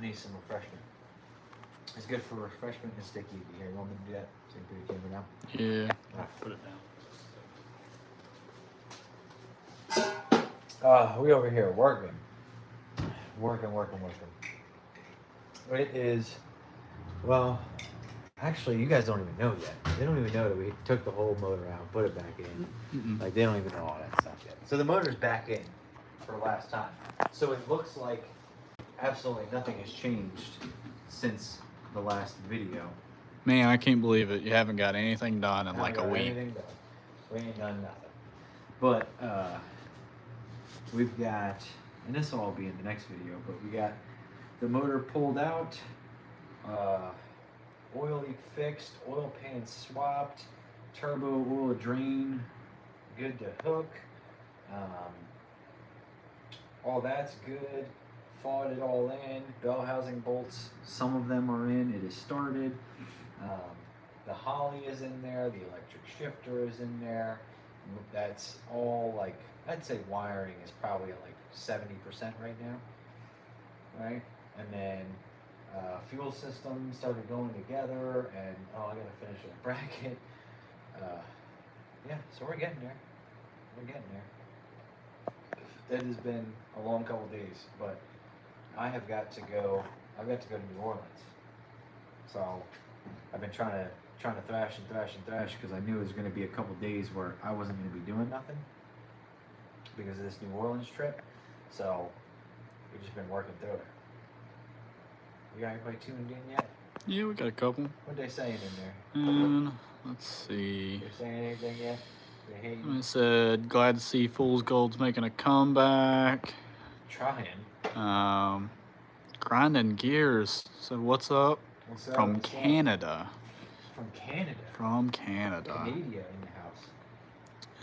I need some refreshment. It's good for refreshment and sticky. Here, you want me to do that? So you can put your camera down? Yeah. Put it down. We over here working. It is, well, actually, you guys don't even know yet. They don't even know that we took the whole motor out and put it back in. Like, they don't even know all that stuff yet. So the motor's back in for last time. So it looks like absolutely nothing has changed since the last video. Man, I can't believe it. You haven't got anything done in like a week. Anything done. We ain't done nothing. But we've got, and this will all be in the next video, but we got the motor pulled out, oil leak fixed, oil pan swapped, turbo oil drain good to hook. All that's good. Fought it all in. Bell housing bolts, some of them are in. It is started. The Holly is in there. The electric shifter is in there. That's all like, I'd say wiring is probably at like 70% right now. Right? And then fuel system started going together, and I gotta finish the bracket. Yeah, so we're getting there. That has been a long couple days, but I've got to go to New Orleans. So I've been trying to thrash because I knew it was going to be a couple days where I wasn't going to be doing nothing because of this New Orleans trip. So we've just been working through it. You got anybody tuned in yet? Yeah, we got a couple. What they saying in there? And let's see. They saying anything yet? They hate you? It said, glad to see Fool's Gold's making a comeback. Trying. Grinding gears. So what's up? What's up? From Canada. From Canada. From Canada. Canada in the house.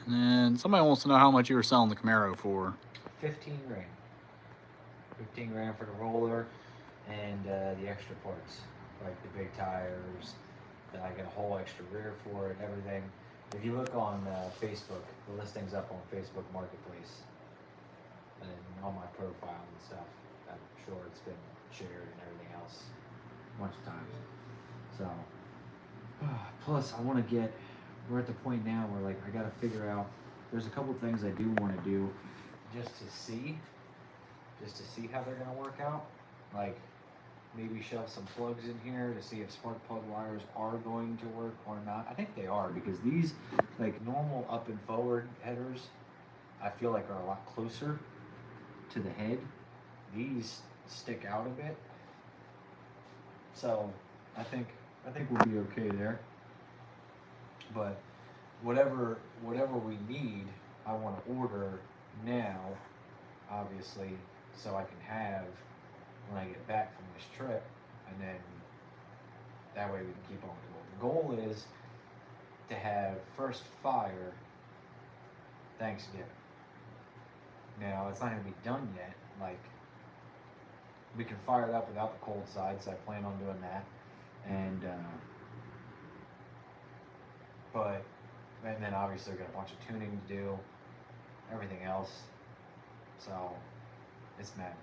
And then somebody wants to know how much you were selling the Camaro for. 15 grand. 15 grand for the roller and the extra parts, like the big tires. Then I get a whole extra rear for it, everything. If you look on Facebook, the listing's up on Facebook Marketplace and on my profile and stuff. I'm sure it's been shared and everything else a bunch of times. So, plus I want to get, we're at the point now where like I got to figure out, there's a couple things I do want to do just to see how they're going to work out. Like maybe shove some plugs in here to see if spark plug wires are going to work or not. I think they are, because these like normal up and forward headers I feel like are a lot closer to the head. These stick out a bit, so I think we'll be okay there. But whatever we need, I want to order now, obviously, so I can have when I get back from this trip, and then that way we can keep on going. The goal is to have first fire Thanksgiving. Now it's not going to be done yet. Like, we can fire it up without the cold side, so I plan on doing that. And then obviously we've got a bunch of tuning to do, everything else. So it's madness.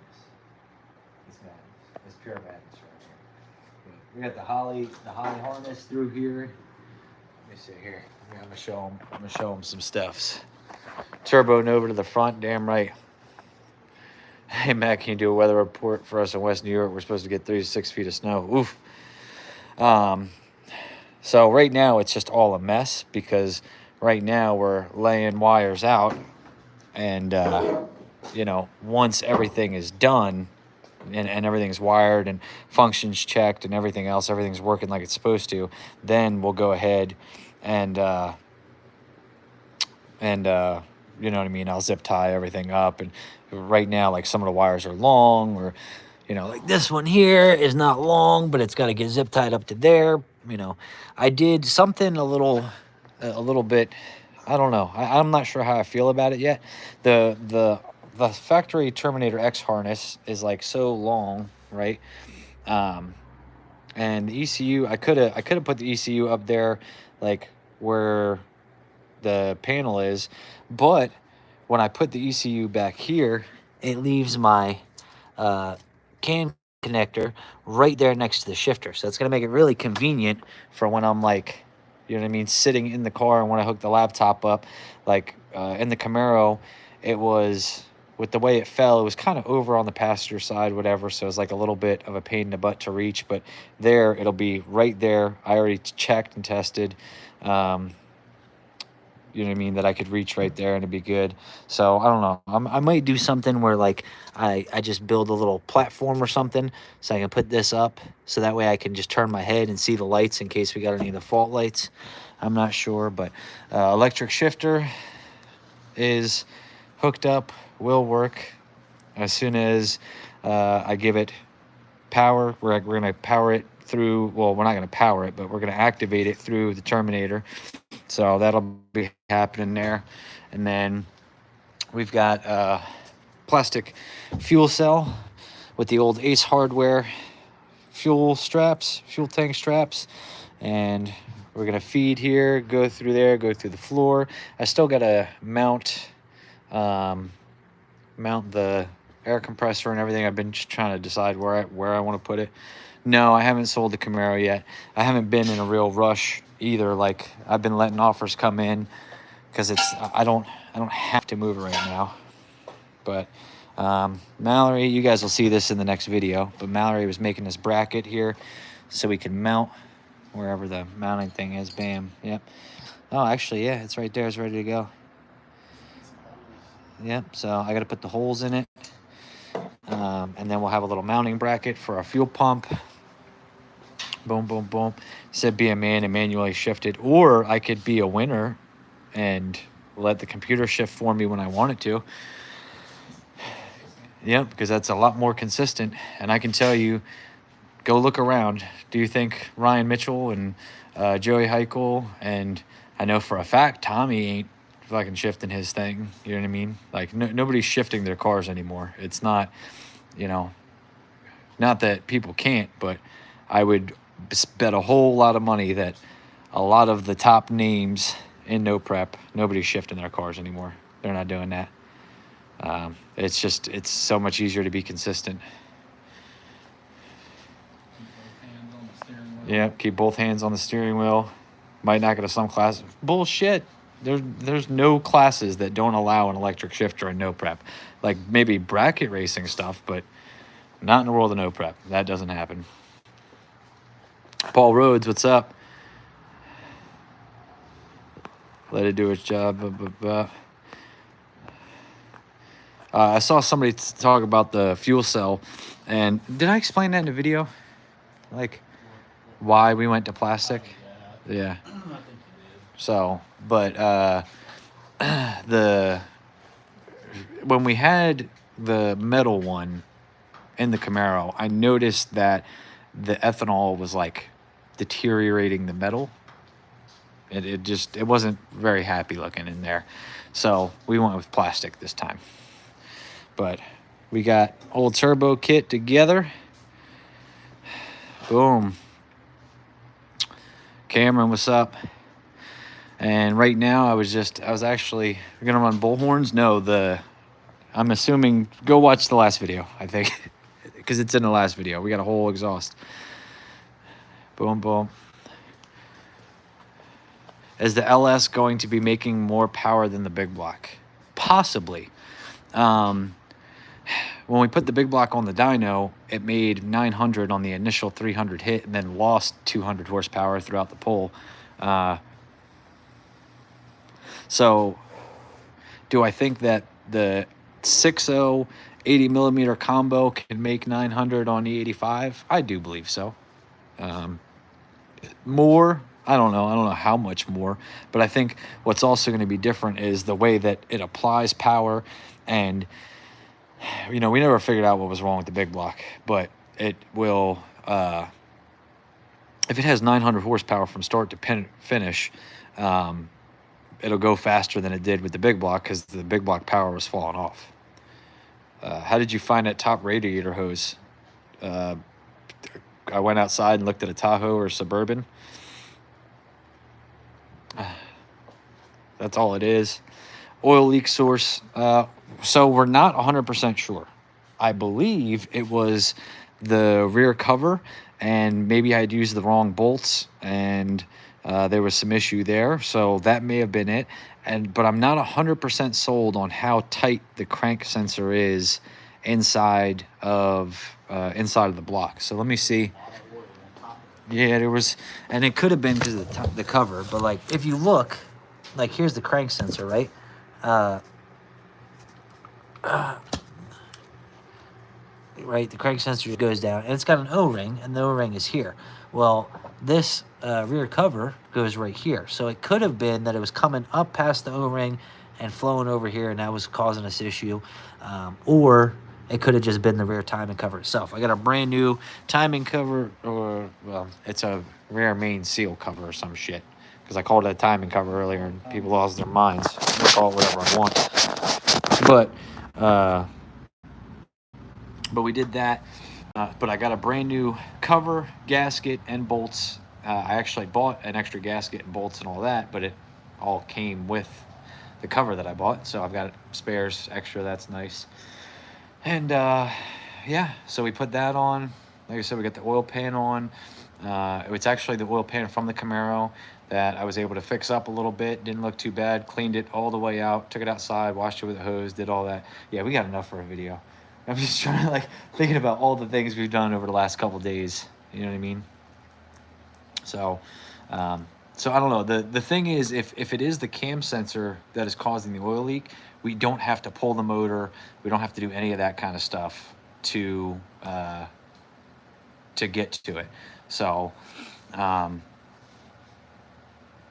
It's pure madness right here. We got the Holly harness through here. Let me see here. I'm gonna show them some stuffs. Turbo Nova to the front, damn right. Hey Matt, can you do a weather report for us in West New York? We're supposed to get 3 to 6 feet of snow. Oof. So right now it's just all a mess, because right now we're laying wires out, and once everything is done and everything's wired and functions checked and everything else, everything's working like it's supposed to, then we'll go ahead and you know what I mean, I'll zip tie everything up. And right now, like, some of the wires are long, or like this one here is not long, but it's got to get zip tied up to there. I did something a little bit, I don't know, I'm not sure how I feel about it yet. The factory Terminator X harness is like so long, right? And the ECU, I could have put the ECU up there, like where the panel is, but when I put the ECU back here, it leaves my can connector right there next to the shifter. So it's going to make it really convenient for when I'm like, you know what I mean, sitting in the car and when I hook the laptop up. Like in the Camaro, it was, with the way it fell, it was kind of over on the passenger side, whatever. So it was like a little bit of a pain in the butt to reach. But there, it'll be right there. I already checked and tested. You know what I mean, that I could reach right there and it'd be good. So I don't know. I might do something where like I just build a little platform or something so I can put this up so that way I can just turn my head and see the lights in case we got any of the fault lights. I'm not sure, but electric shifter is hooked up, will work as soon as I give it power. We're going to power it through, well, we're not going to power it, but we're going to activate it through the terminator. So that'll be happening there. And then we've got a plastic fuel cell with the old Ace Hardware fuel tank straps. And we're going to feed here, go through there, go through the floor. I still got to mount the air compressor and everything. I've been just trying to decide where I want to put it. No, I haven't sold the Camaro yet. I haven't been in a real rush either. Like, I've been letting offers come in because I don't have to move it right now. But Mallory, you guys will see this in the next video, but Mallory was making this bracket here so we can mount wherever the mounting thing is. Bam. Yep. Oh, actually, yeah, it's right there. It's ready to go. Yep. So I got to put the holes in it. And then we'll have a little mounting bracket for our fuel pump. Boom, boom, boom. Said be a man and manually shift it. Or I could be a winner and let the computer shift for me when I want it to. Yep, because that's a lot more consistent. And I can tell you, go look around. Do you think Ryan Mitchell and Joey Heichel, and I know for a fact Tommy ain't fucking shifting his thing. You know what I mean? Like, nobody's shifting their cars anymore. It's not, you know, not that people can't, but I would bet a whole lot of money that a lot of the top names in no prep, nobody's shifting their cars anymore. They're not doing that. It's so much easier to be consistent. Yeah, keep both hands on the steering wheel. Might not go to some class. Bullshit. There's no classes that don't allow an electric shifter in no prep. Like maybe bracket racing stuff, but not in the world of no prep. That doesn't happen. Paul Rhodes, what's up? Let it do its job. I saw somebody talk about the fuel cell, and did I explain that in the video? Like why we went to plastic? Yeah. So, but when we had the metal one in the Camaro, I noticed that the ethanol was like deteriorating the metal. It wasn't very happy looking in there. So we went with plastic this time. But we got old turbo kit together. Boom. Cameron, what's up? And right now I was actually gonna run bullhorns. No, I'm assuming, go watch the last video, I think. Because it's in the last video. We got a whole exhaust. Boom, boom. Is the LS going to be making more power than the big block? Possibly. When we put the big block on the dyno, it made 900 on the initial 300 hit and then lost 200 horsepower throughout the pull. So do I think that the 6.0 80 millimeter combo can make 900 on the 85? I do believe so. More, I don't know how much more, but I think what's also going to be different is the way that it applies power. And you know, we never figured out what was wrong with the big block, but it will, if it has 900 horsepower from start to finish, it'll go faster than it did with the big block because the big block power was falling off. How did you find that top radiator hose? I went outside and looked at a Tahoe or Suburban. That's all it is. Oil leak source. So we're not 100% sure. I believe it was the rear cover, and maybe I'd used the wrong bolts, and there was some issue there, so that may have been it. But I'm not 100% sold on how tight the crank sensor is inside of the block. So let me see. Yeah, there was, and it could have been because of the cover, but like if you look, like here's the crank sensor, right? Right, the crank sensor goes down, and it's got an O-ring, and the O-ring is here. Well, this rear cover goes right here, so it could have been that it was coming up past the O-ring and flowing over here, and that was causing this issue, or it could have just been the rear timing cover itself. I got a brand new timing cover, or well, it's a rear main seal cover or some shit, because I called it a timing cover earlier, and people lost their minds. I call it whatever I want, but we did that. But I got a brand new cover, gasket, and bolts. I actually bought an extra gasket and bolts and all that, but it all came with the cover that I bought. So I've got spares extra. That's nice. And yeah, so we put that on. Like I said, we got the oil pan on. It's actually the oil pan from the Camaro that I was able to fix up a little bit. Didn't look too bad. Cleaned it all the way out. Took it outside. Washed it with a hose. Did all that. Yeah, we got enough for a video. I'm just trying to, like, thinking about all the things we've done over the last couple days. You know what I mean? So, so I don't know. The thing is, if it is the cam sensor that is causing the oil leak, we don't have to pull the motor. We don't have to do any of that kind of stuff to get to it. So, you know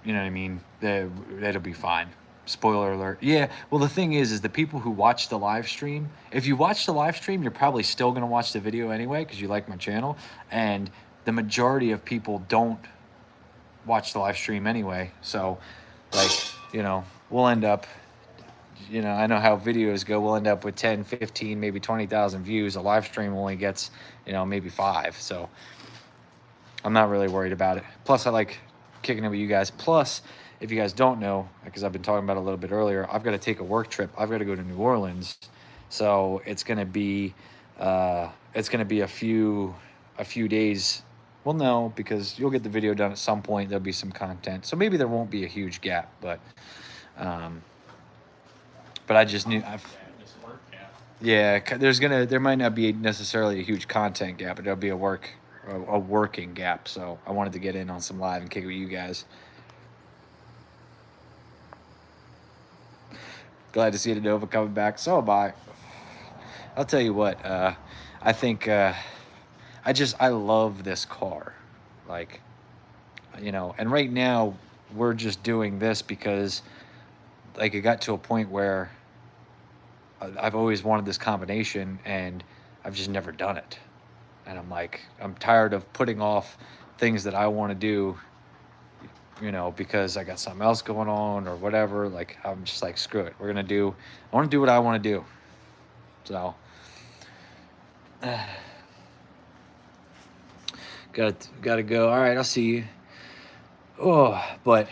what I mean? That'll be fine. Spoiler alert. Yeah, well, the thing is the people who watch the live stream, if you watch the live stream, you're probably still going to watch the video anyway because you like my channel, and the majority of people don't watch the live stream anyway. So, like, you know, we'll end up, you know, I know how videos go. We'll end up with 10, 15, maybe 20,000 views. A live stream only gets, you know, maybe 5. So I'm not really worried about it. Plus, I like kicking it with you guys. Plus, if you guys don't know, because I've been talking about it a little bit earlier, I've got to take a work trip. I've got to go to New Orleans, so it's gonna be a few days. Well, no, because you'll get the video done at some point. There'll be some content, so maybe there won't be a huge gap. But I just knew. Yeah, there might not be necessarily a huge content gap, but there'll be a working gap. So I wanted to get in on some live and kick it with you guys. Glad to see the Nova coming back. So am I. I'll tell you what. I think I love this car. Like, you know, and right now we're just doing this because, like, it got to a point where I've always wanted this combination and I've just never done it. And I'm like, I'm tired of putting off things that I want to do, you know, because I got something else going on or whatever. Like, I'm just like, screw it. I want to do what I want to do. So, gotta go. All right, I'll see you. Oh, but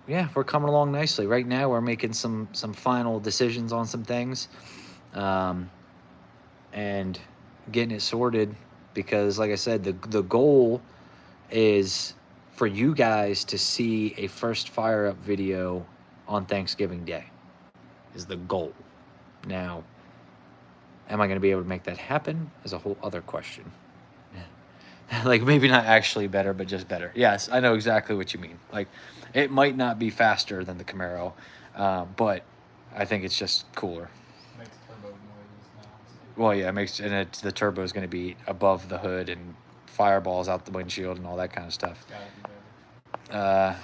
yeah, we're coming along nicely. Right now, we're making some final decisions on some things, and getting it sorted. Because, like I said, the goal is for you guys to see a first fire up video on Thanksgiving Day is the goal. Now, am I going to be able to make that happen is a whole other question. Like, maybe not actually better, but just better. Yes, I know exactly what you mean. Like, it might not be faster than the Camaro, but I think it's just cooler. Makes turbo noises now. Well, yeah, the turbo is going to be above the hood and fireballs out the windshield and all that kind of stuff. Gotta be better.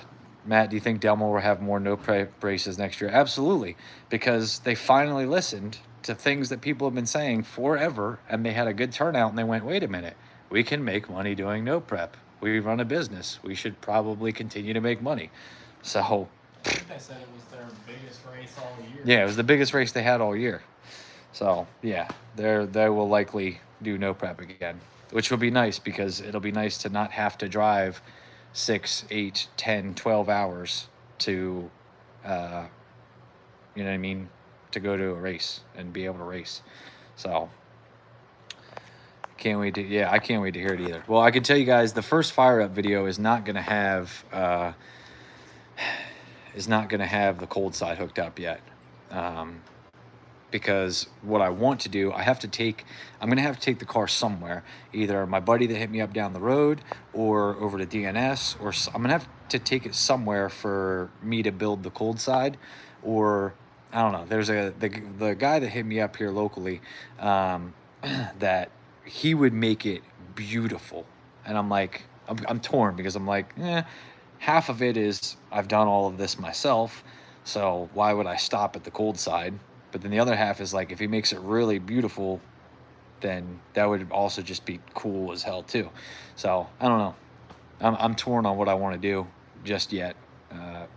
Matt, do you think Delmo will have more no-prep races next year? Absolutely, because they finally listened to things that people have been saying forever, and they had a good turnout, and they went, wait a minute, we can make money doing no-prep. We run a business. We should probably continue to make money. So, I think they said it was their biggest race all year. Yeah, it was the biggest race they had all year. So, yeah, they will likely do no-prep again, which will be nice because it'll be nice to not have to drive 6, 8, 10, 12 hours to, you know what I mean, to go to a race and be able to race. So, can't wait to, yeah, I can't wait to hear it either. Well, I can tell you guys, the first fire up video is not going to have, the cold side hooked up yet. Because what I want to do, I'm going to have to take the car somewhere. Either my buddy that hit me up down the road or over to DNS, or I'm going to have to take it somewhere for me to build the cold side. Or, I don't know, there's the guy that hit me up here locally, that he would make it beautiful. And I'm like, I'm torn, because I'm like, half of it is I've done all of this myself, so why would I stop at the cold side? But then the other half is like, if he makes it really beautiful, then that would also just be cool as hell too. So I don't know. I'm torn on what I want to do just yet,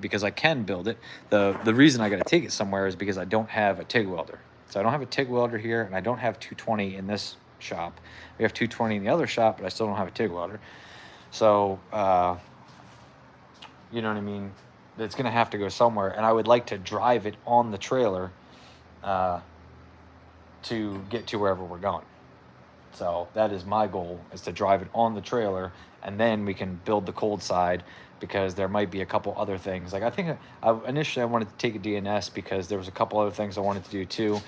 because I can build it. The reason I got to take it somewhere is because I don't have a TIG welder. So I don't have a TIG welder here, and I don't have 220 in this shop. We have 220 in the other shop, but I still don't have a TIG welder. So, you know what I mean? It's going to have to go somewhere, and I would like to drive it on the trailer to get to wherever we're going. So that is my goal, is to drive it on the trailer, and then we can build the cold side, because there might be a couple other things. Like, I think initially I wanted to take a DNS because there was a couple other things I wanted to do too.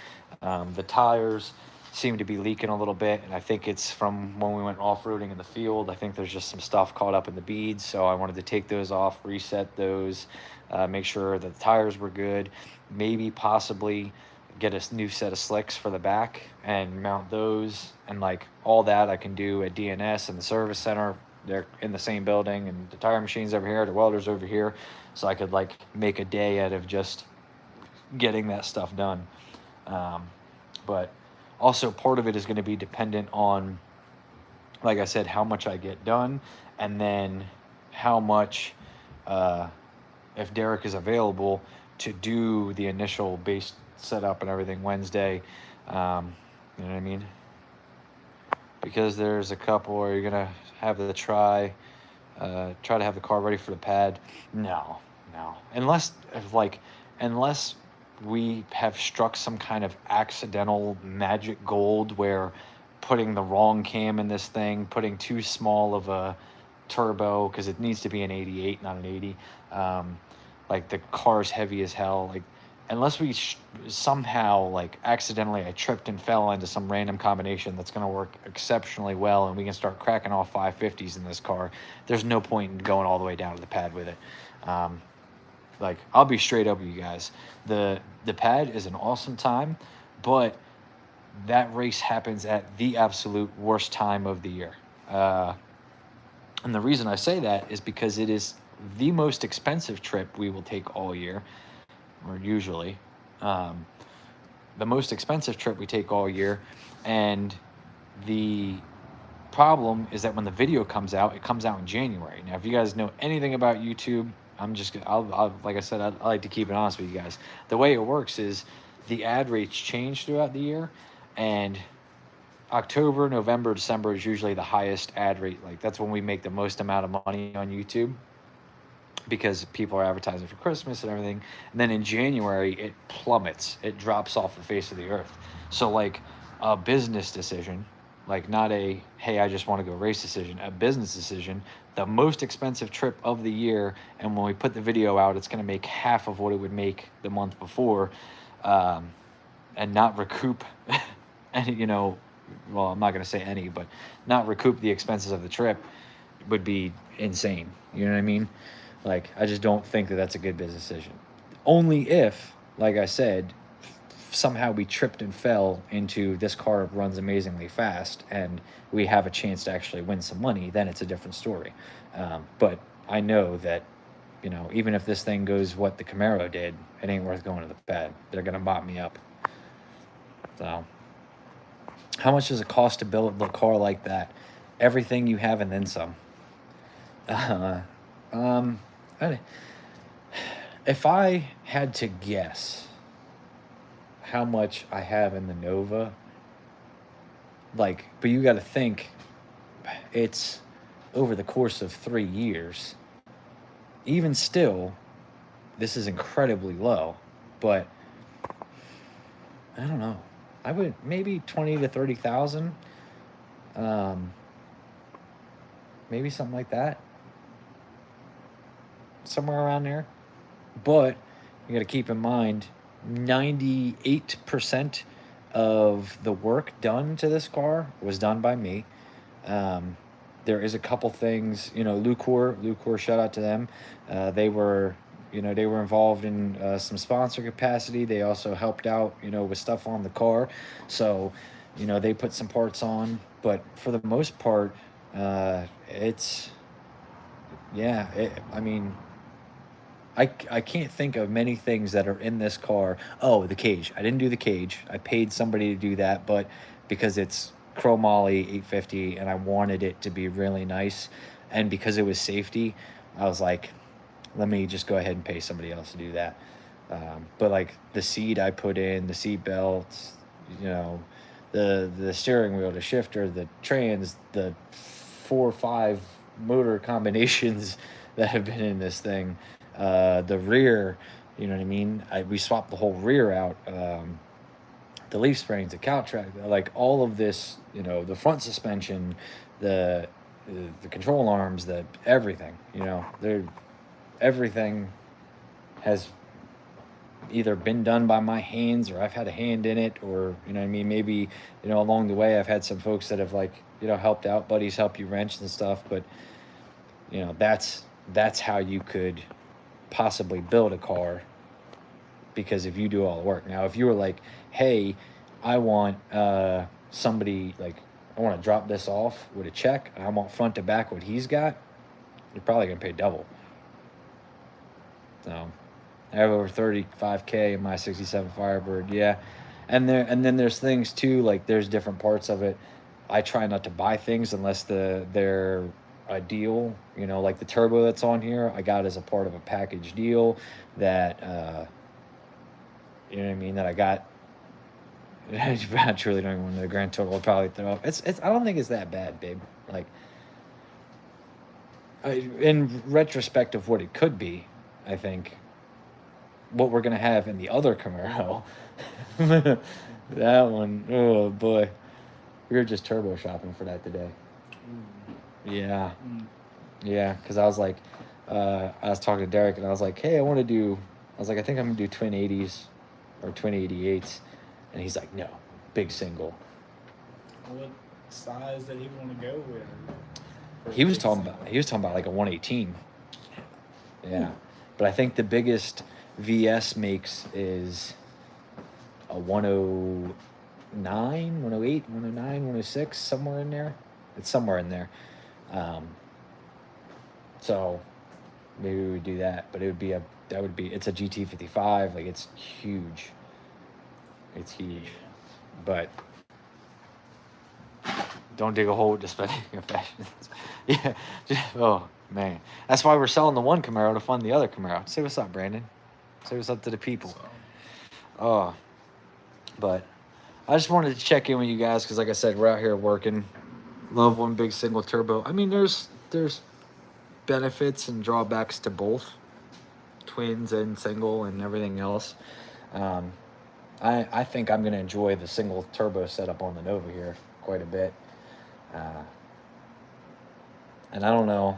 The tires seem to be leaking a little bit, and I think it's from when we went off-roading in the field. I think there's just some stuff caught up in the beads, so I wanted to take those off, reset those, make sure that the tires were good, maybe possibly get a new set of slicks for the back and mount those, and like all that I can do at DNS and the service center. They're in the same building, and the tire machine's over here, the welder's over here, so I could like make a day out of just getting that stuff done. But also part of it is going to be dependent on, like I said, how much I get done, and then how much, if Derek is available to do the initial base setup and everything Wednesday. You know what I mean? Because there's a couple where you're gonna have to try to have the car ready for the pad. No, unless we have struck some kind of accidental magic gold where putting the wrong cam in this thing, putting too small of a turbo, because it needs to be an 88, not an 80. Like, the car's heavy as hell. Like, unless we somehow, like, accidentally I tripped and fell into some random combination that's going to work exceptionally well, and we can start cracking off 550s in this car, there's no point in going all the way down to the pad with it. Like, I'll be straight up with you guys. The pad is an awesome time, but that race happens at the absolute worst time of the year. And the reason I say that is because it is the most expensive trip we will take all year, or usually. The most expensive trip we take all year, and the problem is that when the video comes out, it comes out in January. Now, if you guys know anything about YouTube, I'll like I said, I like to keep it honest with you guys. The way it works is the ad rates change throughout the year, and October, November, December is usually the highest ad rate. Like, that's when we make the most amount of money on YouTube, because people are advertising for Christmas and everything. And then in January, it plummets. It drops off the face of the earth. So, like, a business decision, like, not a, hey, I just want to go race decision, a business decision, the most expensive trip of the year, and when we put the video out, it's going to make half of what it would make the month before, and not recoup any, you know, well, I'm not going to say any, but not recoup the expenses of the trip would be insane. You know what I mean? Like, I just don't think that that's a good business decision. Only if, like I said, somehow we tripped and fell into this car runs amazingly fast and we have a chance to actually win some money, then it's a different story. But I know that, you know, even if this thing goes what the Camaro did, it ain't worth going to the pad. They're going to mop me up. So, how much does it cost to build a car like that? Everything you have and then some. If I had to guess how much I have in the Nova, like, but you got to think, it's over the course of 3 years. Even still, this is incredibly low, but I don't know. I would maybe 20 to 30,000. Maybe something like that. Somewhere around there. But you got to keep in mind 98% of the work done to this car was done by me. There is a couple things, Lucor, shout out to them. They were, they were involved in some sponsor capacity. They also helped out, with stuff on the car. So, they put some parts on. But for the most part, it's, yeah, I mean, I can't think of many things that are in this car. Oh, the cage. I didn't do the cage. I paid somebody to do that, but because it's chromoly 850 and I wanted it to be really nice, and because it was safety, I was like, let me just go ahead and pay somebody else to do that. But like the seat I put in, the seat belts, the steering wheel, the shifter, the trans, the 4 or 5 motor combinations that have been in this thing. The rear, you know what I mean? We swapped the whole rear out. The leaf springs, the cow track, like all of this, the front suspension, the control arms, the everything, everything has either been done by my hands or I've had a hand in it, or maybe along the way I've had some folks that have helped out. Buddies help you wrench and stuff, but that's how you could possibly build a car, because if you do all the work. Now if you were like, hey, I want somebody, like, I want to drop this off with a check and I want front to back what he's got, you're probably gonna pay double. So I have over 35K in my 67 Firebird, yeah. And then there's things too, like there's different parts of it. I try not to buy things unless they're a deal, like the turbo that's on here, I got as a part of a package deal that, that I got. I truly don't even want to know the grand total. I'll probably throw up. I don't think it's that bad, babe. Like, in retrospect of what it could be, I think what we're gonna have in the other Camaro, that one, oh boy, we were just turbo shopping for that today. Yeah. Yeah, because I was like, I was talking to Derek and I was like, hey, I think I'm gonna do twin 80s or twin 88s, and he's like, no, big single. What size did he want to go with? He was talking about like a 118. Yeah. Ooh. But I think the biggest VS makes is a 109, 108, 109, 106, somewhere in there. It's somewhere in there. So maybe we would do that, but it's a GT55, like it's huge. It's huge. But don't dig a hole with the spending of fashion. Yeah. Oh man. That's why we're selling the one Camaro to fund the other Camaro. Say what's up, Brandon. Say what's up to the people. Oh. But I just wanted to check in with you guys because, like I said, we're out here working. Love one big single turbo. I mean, there's benefits and drawbacks to both twins and single and everything else. I think I'm going to enjoy the single turbo setup on the Nova here quite a bit. And I don't know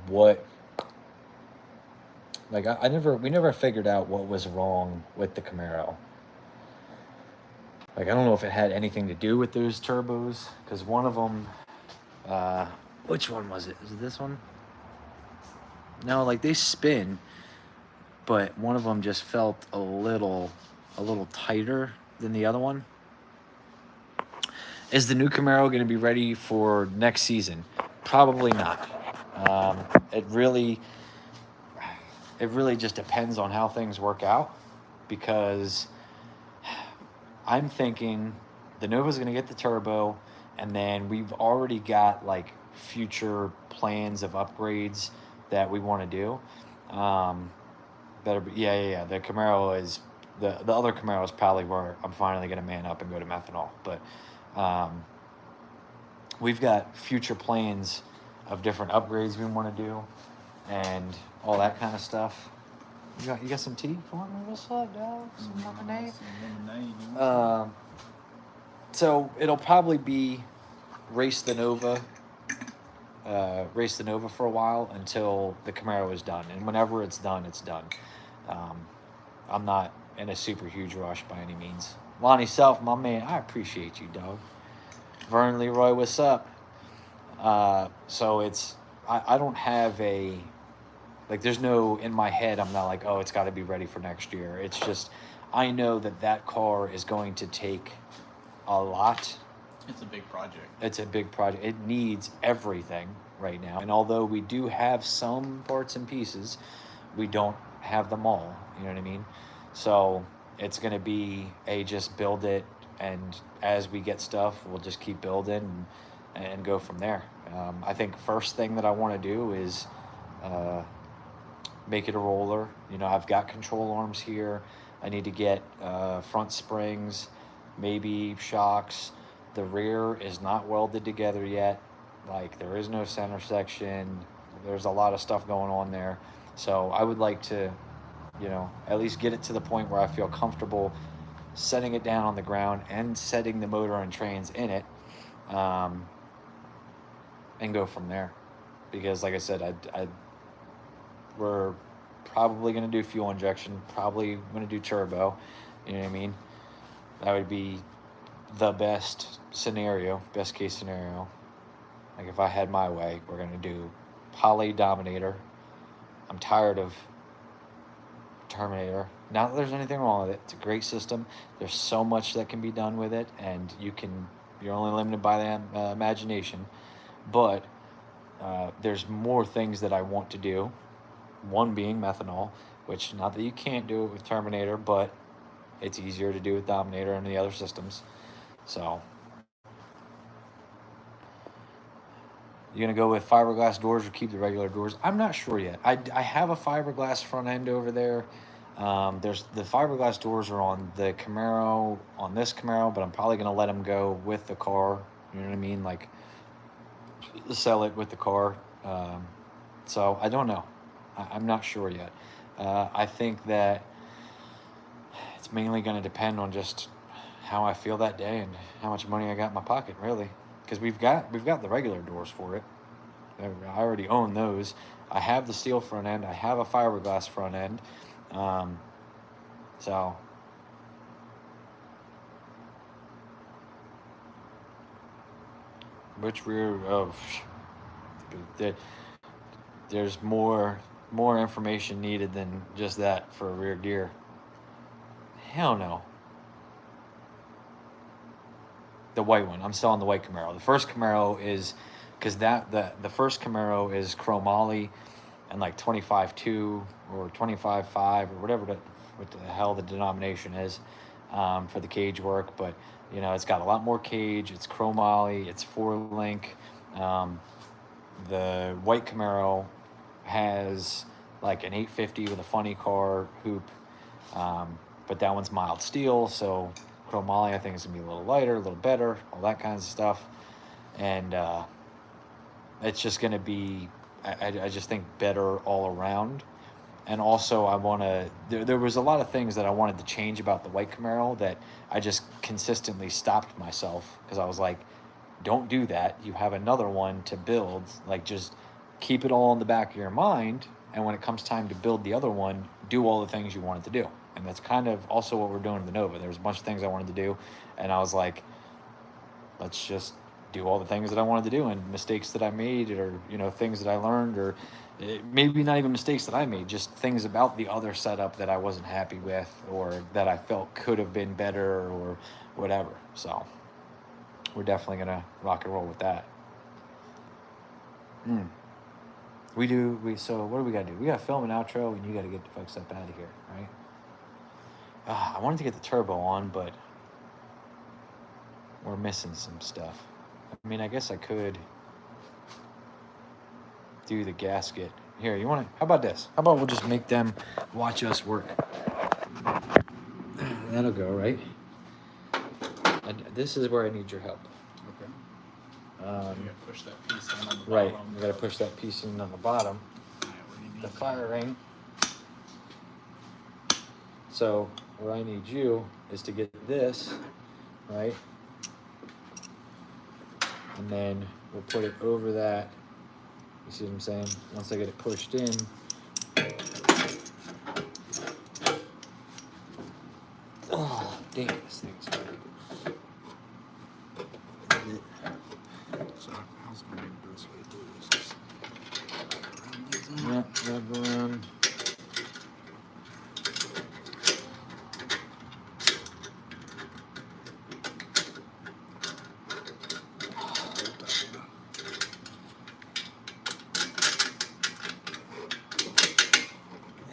what, like we never figured out what was wrong with the Camaro. Like, I don't know if it had anything to do with those turbos, because one of them, which one was it? Was it this one? No, like they spin, but one of them just felt a little tighter than the other one. Is the new Camaro going to be ready for next season? Probably not. It really just depends on how things work out, because I'm thinking the Nova's going to get the turbo, and then we've already got like future plans of upgrades that we want to do. Yeah. The Camaro is the other Camaro is probably where I'm finally going to man up and go to methanol. But we've got future plans of different upgrades we want to do and all that kind of stuff. You got some tea for me? What's up, dog? Some lemonade? Some lemonade. So it'll probably be race the Nova for a while until the Camaro is done. And whenever it's done, it's done. I'm not in a super huge rush by any means. Lonnie Self, my man, I appreciate you, dog. Vern Leroy, what's up? So it's, I don't have a, like, there's no, in my head, I'm not like, oh, it's got to be ready for next year. It's just, I know that car is going to take a lot. It's a big project. It's a big project. It needs everything right now. And although we do have some parts and pieces, we don't have them all. You know what I mean? So it's going to be just build it. And as we get stuff, we'll just keep building and go from there. I think first thing that I want to do is make it a roller. You know, I've got control arms here. I need to get front springs, maybe shocks. The rear is not welded together yet. Like, there is no center section. There's a lot of stuff going on there. So I would like to, you know, at least get it to the point where I feel comfortable setting it down on the ground and setting the motor and trains in it, and go from there. Because like I said, we're probably going to do fuel injection, probably going to do turbo. You know what I mean? That would be the best case scenario. Like, if I had my way, we're going to do Poly Dominator. I'm tired of Terminator. Not that there's anything wrong with it. It's a great system. There's so much that can be done with it, and you're only limited by the imagination. But there's more things that I want to do. One being methanol, which, not that you can't do it with Terminator, but it's easier to do with Dominator and the other systems. So, you're going to go with fiberglass doors or keep the regular doors? I'm not sure yet. I have a fiberglass front end over there. There's the fiberglass doors are on the Camaro, on this Camaro, but I'm probably going to let them go with the car. You know what I mean? Like, sell it with the car. So I don't know. I'm not sure yet. I think that it's mainly going to depend on just how I feel that day and how much money I got in my pocket, really. Because we've got the regular doors for it. I already own those. I have the steel front end. I have a fiberglass front end. So which rear? Oh, there's more information needed than just that for a rear gear. Hell no. The white one. I'm selling the white Camaro. The first Camaro is, because the first Camaro is chromoly and like 25.2 or 25.5 or whatever what the hell the denomination is, for the cage work. But you know, it's got a lot more cage. It's chromoly. It's 4-link. The white Camaro has like an 850 with a funny car hoop, but that one's mild steel, so chromoly I think is gonna be a little lighter, a little better, all that kinds of stuff. And it's just gonna be, I just think, better all around. And also I want to, there was a lot of things that I wanted to change about the white Camaro that I just consistently stopped myself, because I was like, don't do that. You have another one to build. Like, just keep it all in the back of your mind, and when it comes time to build the other one, do all the things you wanted to do. And that's kind of also what we're doing in the Nova. There was a bunch of things I wanted to do, and I was like, let's just do all the things that I wanted to do, and mistakes that I made, or, you know, things that I learned, or maybe not even mistakes that I made, just things about the other setup that I wasn't happy with, or that I felt could have been better, or whatever. So we're definitely going to rock and roll with that. So what do we got to do? We got to film an outro, and you got to get the folks up out of here, right? I wanted to get the turbo on, but we're missing some stuff. I mean, I guess I could do the gasket. Here, you want to, how about this? How about we'll just make them watch us work? That'll go, right? This is where I need your help. Okay. You gotta push that piece in on the Right, bottom. we gotta push that piece in on the bottom. Alright, what do you need? The fire ring. So what I need you is to get this, right? And then we'll put it over that. You see what I'm saying? Once I get it pushed in, oh, dang, this thing's hard. So I was gonna be the best way to do this. Just Yeah, wrap around.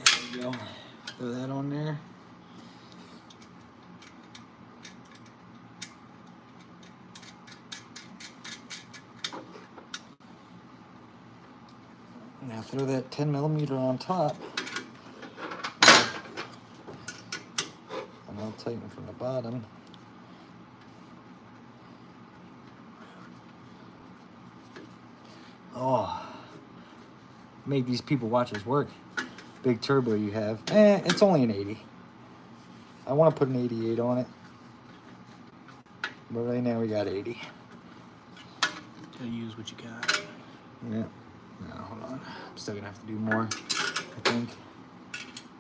There we go. Throw that on there. Now throw that 10mm on top. And I'll tighten from the bottom. Oh, make these people watch us work. Big turbo you have. It's only an 80. I want to put an 88 on it. But right now we got 80. gotta use what you got. Yeah. No, hold on. I'm still gonna have to do more, I think.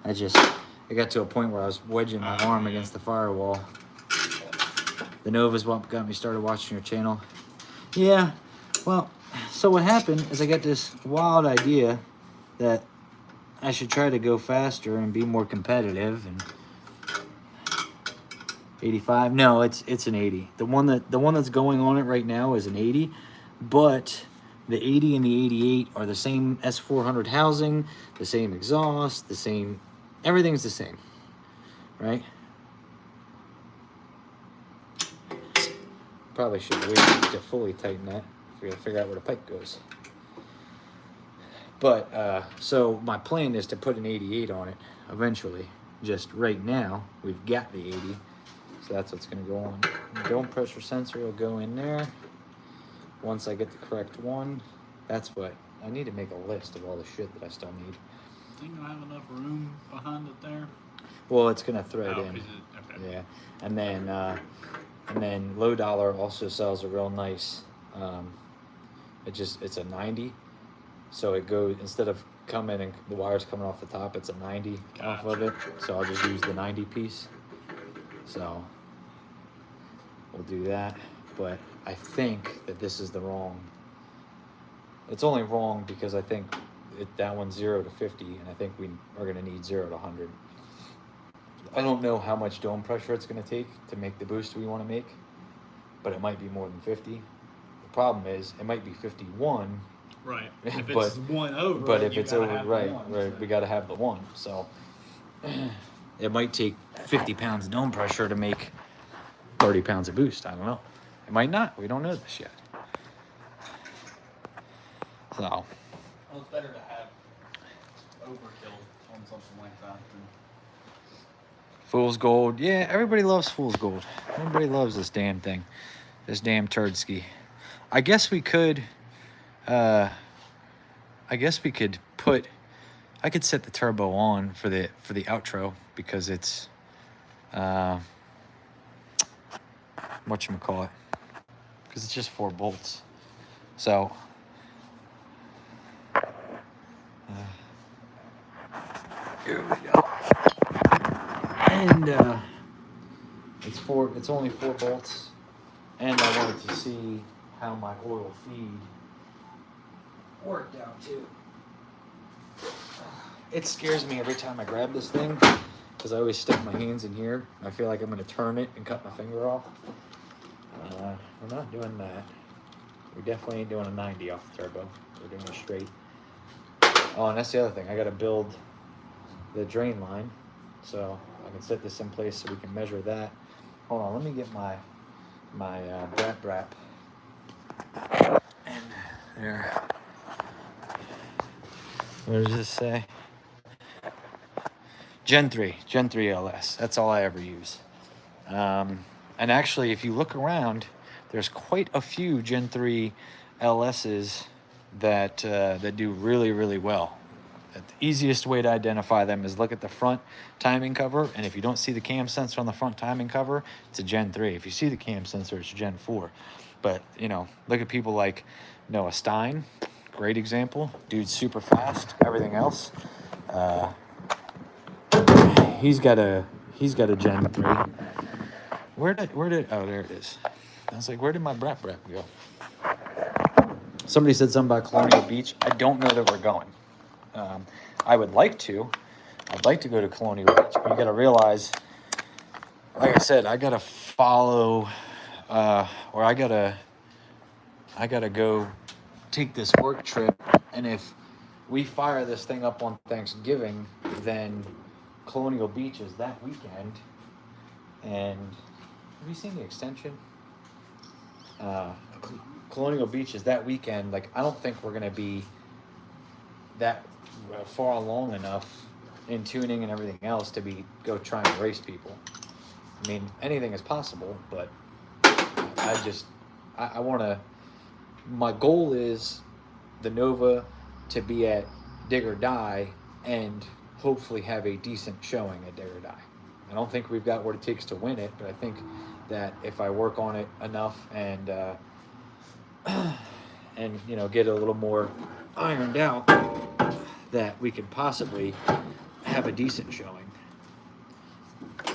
It got to a point where I was wedging my arm against the firewall. The Nova's what got me started watching your channel. Yeah, well, so what happened is I got this wild idea that I should try to go faster and be more competitive. And 85? No, it's an 80. The one that's going on it right now is an 80, but the 80 and the 88 are the same S400 housing, the same exhaust, the same, everything's the same, right? Probably should wait to fully tighten that. We gotta figure out where the pipe goes. But, so my plan is to put an 88 on it eventually. Just right now, we've got the 80. So that's what's gonna go on. The dome pressure sensor will go in there. Once I get the correct one, that's what, I need to make a list of all the shit that I still need. Think I have enough room behind it there? Well, it's gonna thread in. Okay. Yeah, and then Low Dollar also sells a real nice, it's a 90. So it goes, instead of coming and the wires coming off the top, it's a 90 off of it. So I'll just use the 90 piece. So we'll do that. But I think that this is the wrong, it's only wrong because I think that one's 0 to 50, and I think we are gonna need 0 to 100. I don't know how much dome pressure it's gonna take to make the boost we wanna make, but it might be more than 50. The problem is, it might be 51. Right. If But- it's one over, But if you it's gotta over, have the right, one, right, so. we gotta have the one. So it might take 50 pounds of dome pressure to make 30 pounds of boost. I don't know. It might not. We don't know this yet. So Well, it's better to have overkill on something like that than fool's gold. Yeah, everybody loves fool's gold. Everybody loves this damn thing. This damn turd ski. I guess we could put, I could set the turbo on for the outro because it's whatchamacallit, because it's just 4 bolts. So here we go. And it's only 4 bolts, and I wanted to see how my oil feed worked out too. It scares me every time I grab this thing because I always stick my hands in here. I feel like I'm going to turn it and cut my finger off. We're not doing that. We definitely ain't doing a 90 off the turbo. We're doing a straight. Oh, and that's the other thing. I got to build the drain line so I can set this in place so we can measure that. Hold on, let me get my brap. And there. What does this say? Gen 3 LS. That's all I ever use. And actually, if you look around, there's quite a few Gen 3 LSs that do really, really well. The easiest way to identify them is look at the front timing cover, and if you don't see the cam sensor on the front timing cover, it's a Gen 3. If you see the cam sensor, it's Gen 4. But, you know, look at people like Noah Stein, great example. Dude's super fast, everything else. He's got a Gen 3. Where did, oh, there it is. I was like, where did my Brett go? Somebody said something about Colonial Beach. I don't know that we're going. I would like to. I'd like to go to Colonial Beach, but you got to realize, like I said, I got to follow, or I got to go take this work trip. And if we fire this thing up on Thanksgiving, then Colonial Beach is that weekend. And have you seen the extension? Colonial Beach is that weekend. Like, I don't think we're going to be that far along enough in tuning and everything else to go trying to race people. I mean, anything is possible, but I want to, my goal is the Nova to be at Dig or Die and hopefully have a decent showing at Dig or Die. I don't think we've got what it takes to win it, but I think that if I work on it enough and you know, get a little more ironed out, that we could possibly have a decent showing. You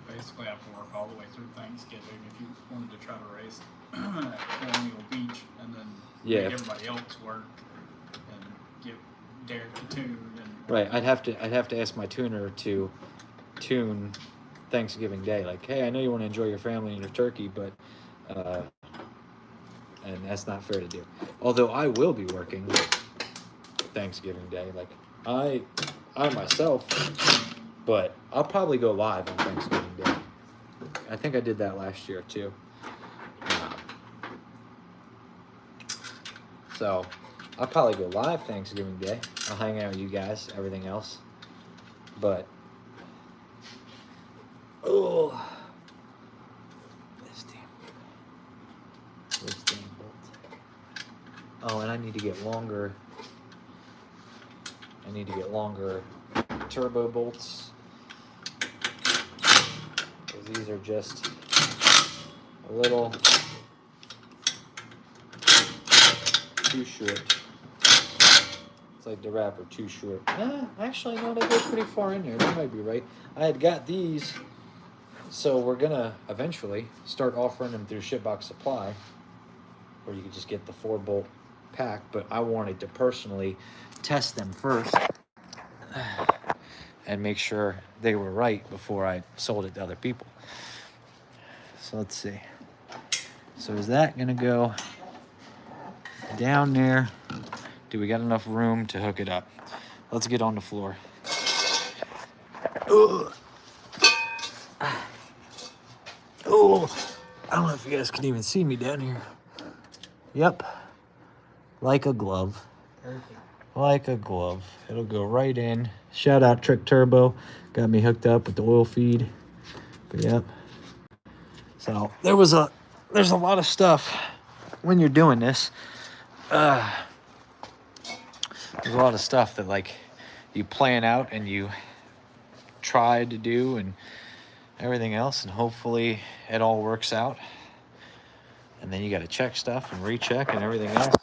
basically have to work all the way through Thanksgiving if you wanted to try to race at Colonial Beach, and then make everybody else work and give Derek to tune. And right, I'd have to ask my tuner to tune Thanksgiving Day. Like, hey, I know you want to enjoy your family and your turkey, but and that's not fair to do. Although I will be working Thanksgiving Day, like I myself, but I'll probably go live on Thanksgiving Day. I think I did that last year too. So I'll probably go live Thanksgiving Day. I'll hang out with you guys, everything else. But this damn bolt. Oh, and I need to get longer. Turbo bolts, because these are just a little too short. It's like the wrapper too short. Actually, no, they go pretty far in there. That might be right. I had got these, so we're gonna eventually start offering them through SHITBOX Supply, where you could just get the 4-bolt pack. But I wanted to personally test them first and make sure they were right before I sold it to other people. So let's see. So is that gonna go down there? Do we got enough room to hook it up? Let's get on the floor. Oh, I don't know if you guys can even see me down here. Yep, like a glove. Perfect. Like a glove. It'll go right in. Shout out Trick Turbo. Got me hooked up with the oil feed. But yep. So there's a lot of stuff when you're doing this. There's a lot of stuff that like you plan out and you try to do and everything else, and hopefully it all works out. And then you got to check stuff and recheck and everything else.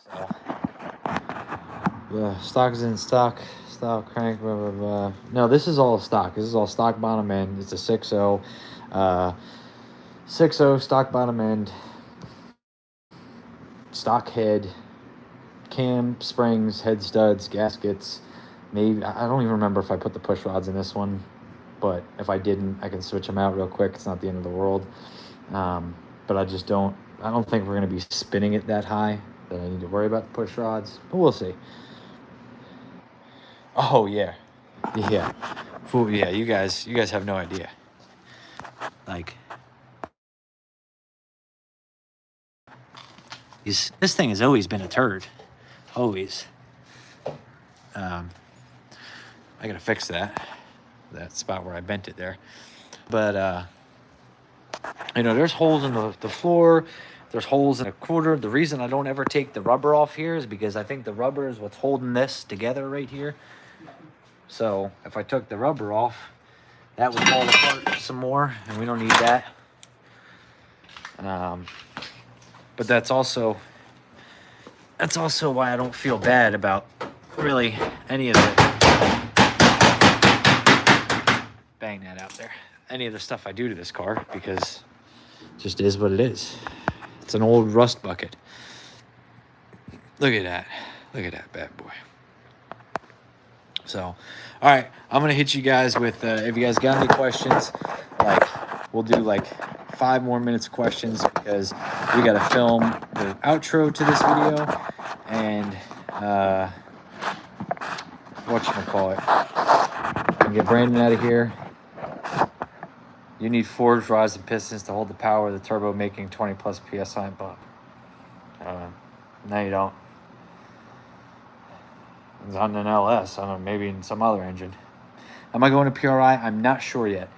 So. Stock is in stock crank, blah, blah, blah. No, this is all stock. This is all stock bottom end. It's a 6.0. 6.0 stock bottom end. Stock head. Cam, springs, head studs, gaskets. Maybe, I don't even remember if I put the push rods in this one. But if I didn't, I can switch them out real quick. It's not the end of the world. But I don't think we're going to be spinning it that high that I need to worry about the push rods. But we'll see. Oh, yeah. Yeah. Fool, yeah, you guys have no idea. Like, this thing has always been a turd. Always. I got to fix that spot where I bent it there. But, you know, there's holes in the floor. There's holes in a quarter. The reason I don't ever take the rubber off here is because I think the rubber is what's holding this together right here. So if I took the rubber off, that would fall apart some more, and we don't need that. But that's also why I don't feel bad about really any of the, bang that out there, any of the stuff I do to this car, because it just is what it is. It's an old rust bucket. Look at that. Look at that bad boy. So, all right, I'm going to hit you guys with, if you guys got any questions, like, we'll do like 5 more minutes of questions, because we got to film the outro to this video, and, whatchamacallit, and get Brandon out of here. You need forged rods and pistons to hold the power of the turbo, making 20 plus PSI bump. No, you don't. It's on an LS. I don't know, maybe in some other engine. Am I going to PRI? I'm not sure yet.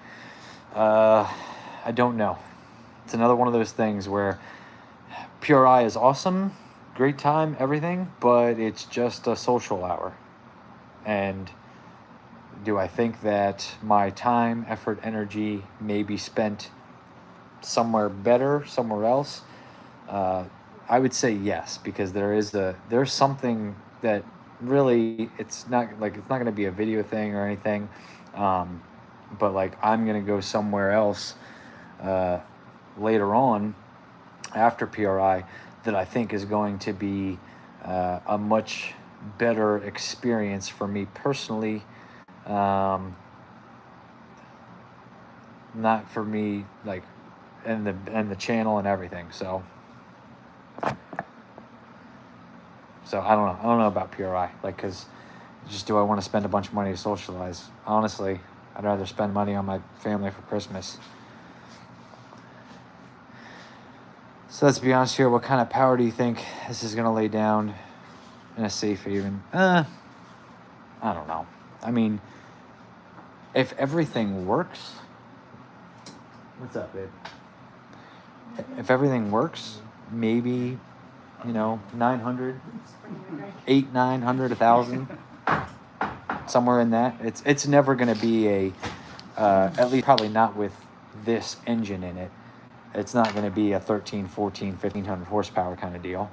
I don't know. It's another one of those things where PRI is awesome, great time, everything, but it's just a social hour. And do I think that my time, effort, energy may be spent somewhere better, somewhere else? I would say yes, because there's something that really, it's not going to be a video thing or anything, but like I'm going to go somewhere else later on after PRI that I think is going to be a much better experience for me personally. Not for me, like, and the channel and everything. So I don't know about PRI, like, because just, do I want to spend a bunch of money to socialize? Honestly, I'd rather spend money on my family for Christmas. So let's be honest here. What kind of power do you think this is going to lay down in a safe haven? I don't know. I mean, if everything works, what's up, babe? If everything works, maybe, 900, 900, 1,000, somewhere in that. It's never going to be a, at least probably not with this engine in it. It's not going to be a 13, 14, 1,500 horsepower kind of deal.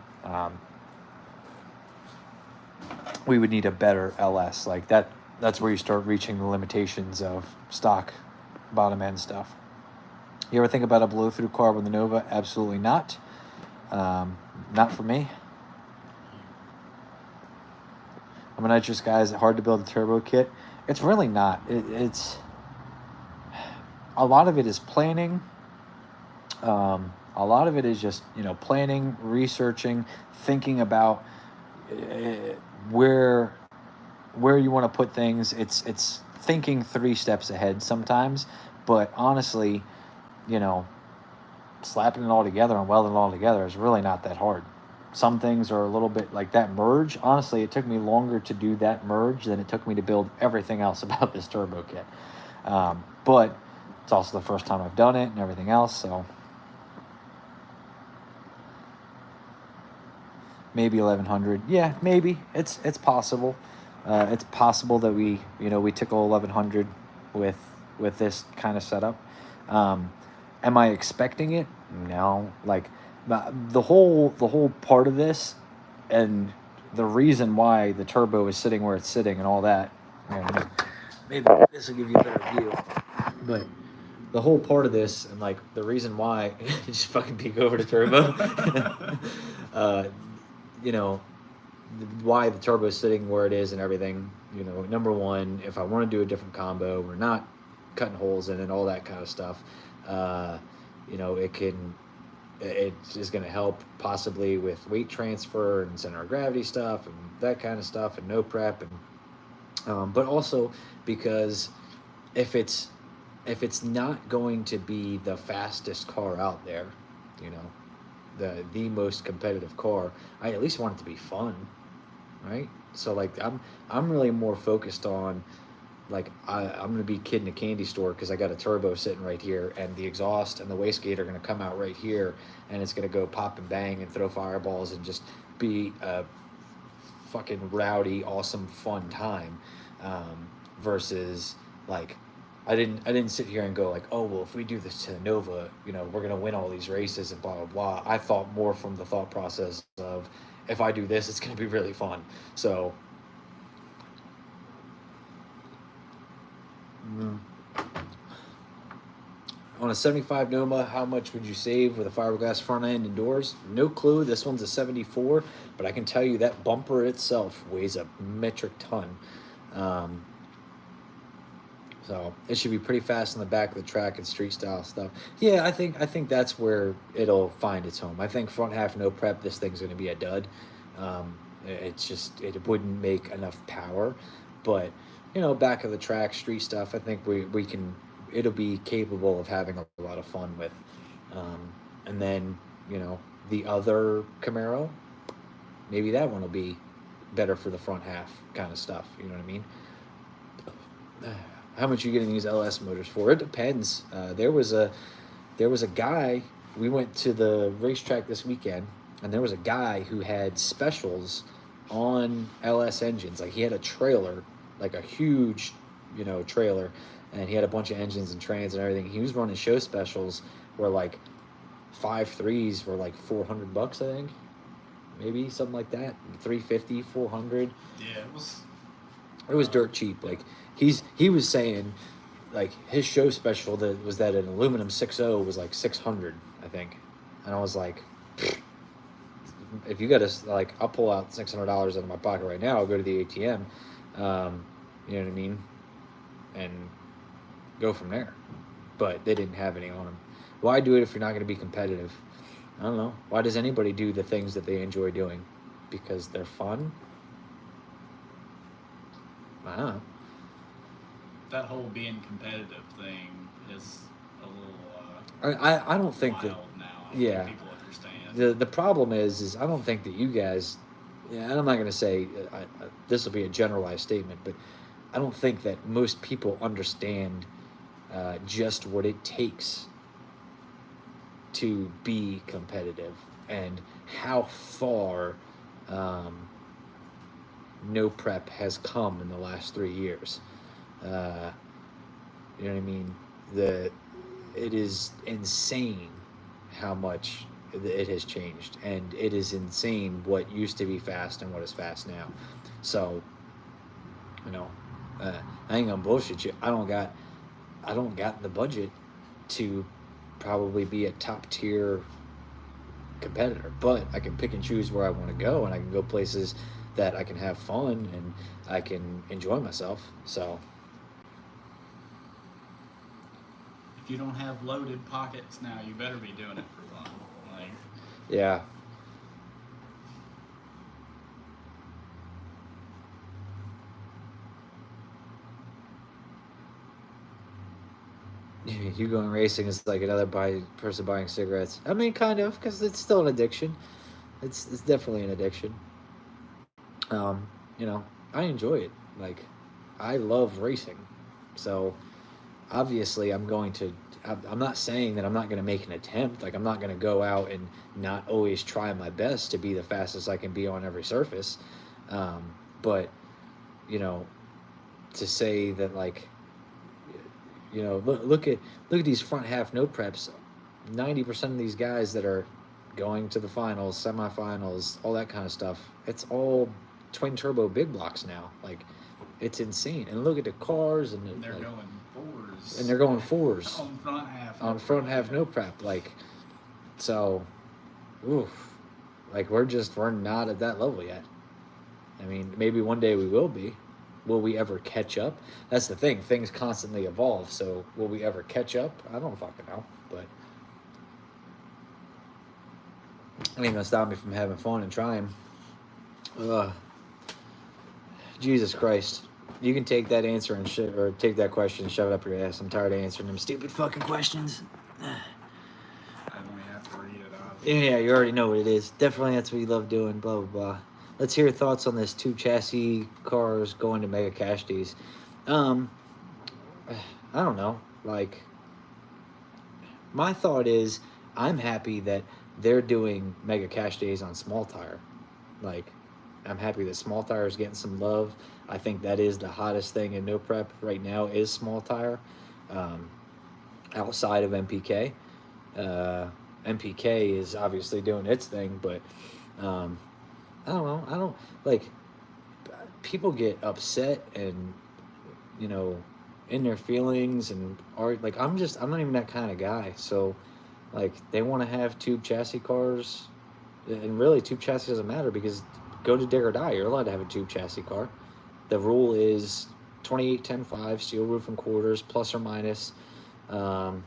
We would need a better LS like that. That's where you start reaching the limitations of stock bottom end stuff. You ever think about a blow through car with the Nova? Absolutely not. Not for me. I'm a Nitrous guy. Is it hard to build a turbo kit? It's really not. It's a lot of it is planning. A lot of it is just, planning, researching, thinking about where you want to put things. It's thinking 3 steps ahead sometimes, but honestly, slapping it all together and welding it all together is really not that hard. Some things are a little bit like that merge. Honestly, it took me longer to do that merge than it took me to build everything else about this turbo kit. But it's also the first time I've done it and everything else, so maybe 1,100. Yeah, maybe. It's possible. It's possible that we tickle 1,100 with this kind of setup. Am I expecting it? No. Like, the whole part of this, and the reason why the turbo is sitting where it's sitting and all that, and maybe this will give you a better view, but the whole part of this, and like the reason why, just fucking peek over the turbo, why the turbo is sitting where it is and everything, number one, if I want to do a different combo, we're not cutting holes in it, all that kind of stuff, it is going to help possibly with weight transfer and center of gravity stuff and that kind of stuff, and no prep, and but also because if it's not going to be the fastest car out there, the most competitive car, I at least want it to be fun, right? So like I'm really more focused on, like, I'm gonna be kid in a candy store because I got a turbo sitting right here, and the exhaust and the wastegate are gonna come out right here, and it's gonna go pop and bang and throw fireballs and just be a fucking rowdy, awesome, fun time. versus like I didn't sit here and go like, oh well, if we do this to Nova, you know, we're gonna win all these races and blah blah blah. I thought more from the thought process of if I do this, it's gonna be really fun. So. On a 75 Noma, how much would you save with a fiberglass front end and doors? No clue. This one's a 74, but I can tell you that bumper itself weighs a metric ton. So it should be pretty fast in the back of the track and street style stuff. Yeah, I think that's where it'll find its home. I think front half no prep, this thing's going to be a dud. It's just it wouldn't make enough power, but you know, back of the track street stuff, I think we can. It'll be capable of having a lot of fun with. And then, you know, the other Camaro, maybe that one will be better for the front half kind of stuff. You know what I mean? How much you getting these LS motors for? It depends. There was a guy, we went to the racetrack this weekend, and there was a guy who had specials on LS engines. Like he had a trailer, like a huge, you know, trailer, and he had a bunch of engines and trans and everything. He was running show specials where like 5.3s were like $400, I think, maybe something like that. 350, 400. Yeah, it was dirt cheap. Like he was saying, like his show special that was that an aluminum 6.0 was like 600, I think, and I was like, if you got to like, I'll pull out $600 out of my pocket right now. I'll go to the ATM. You know what I mean, and go from there. But they didn't have any on them. Why do it if you're not going to be competitive? I don't know. Why does anybody do the things that they enjoy doing? Because they're fun? I don't know. That whole being competitive thing is a little I don't think that now. Yeah. People understand. The problem is I don't think that you guys, and I'm not going to say this will be a generalized statement, but I don't think that most people understand just what it takes to be competitive and how far no prep has come in the last 3 years. You know what I mean? It is insane how much it has changed, and it is insane what used to be fast and what is fast now. So, you know, I ain't gonna bullshit you. I don't got the budget to probably be a top tier competitor, but I can pick and choose where I want to go, and I can go places that I can have fun and I can enjoy myself. So if you don't have loaded pockets now, you better be doing it for fun. Like, yeah. You going racing is like another person buying cigarettes. I mean, kind of, because it's still an addiction. It's definitely an addiction. You know, I enjoy it. Like, I love racing. So, obviously, I'm not saying that I'm not going to make an attempt. Like, I'm not going to go out and not always try my best to be the fastest I can be on every surface. But, you know, to say that, like, you know, look at these front half no preps. 90% of these guys that are going to the finals, semifinals, all that kind of stuff, it's all twin turbo big blocks now. Like, it's insane. And look at the cars, and they're like, going fours. And they're going fours on front half. On front half no prep. Like, so, oof. Like, we're not at that level yet. I mean, maybe one day we will be. Will we ever catch up? That's the thing. Things constantly evolve. So will we ever catch up? I don't fucking know. But it ain't gonna stop me from having fun and trying. Jesus Christ. You can take that answer and or take that question and shove it up your ass. I'm tired of answering them stupid fucking questions. I only have to read it out. Yeah, you already know what it is. Definitely that's what you love doing. Blah, blah, blah. Let's hear your thoughts on this 2 chassis cars going to mega cash days. I don't know. Like, my thought is I'm happy that they're doing mega cash days on small tire. Like, I'm happy that small tire is getting some love. I think that is the hottest thing in no prep right now is small tire, outside of MPK. MPK is obviously doing its thing, but um, I don't know. I don't like people get upset and in their feelings and are like I'm not even that kind of guy. So like they want to have tube chassis cars, and really tube chassis doesn't matter because go to dig or die, you're allowed to have a tube chassis car. The rule is 28-10-5 steel roof and quarters plus or minus plus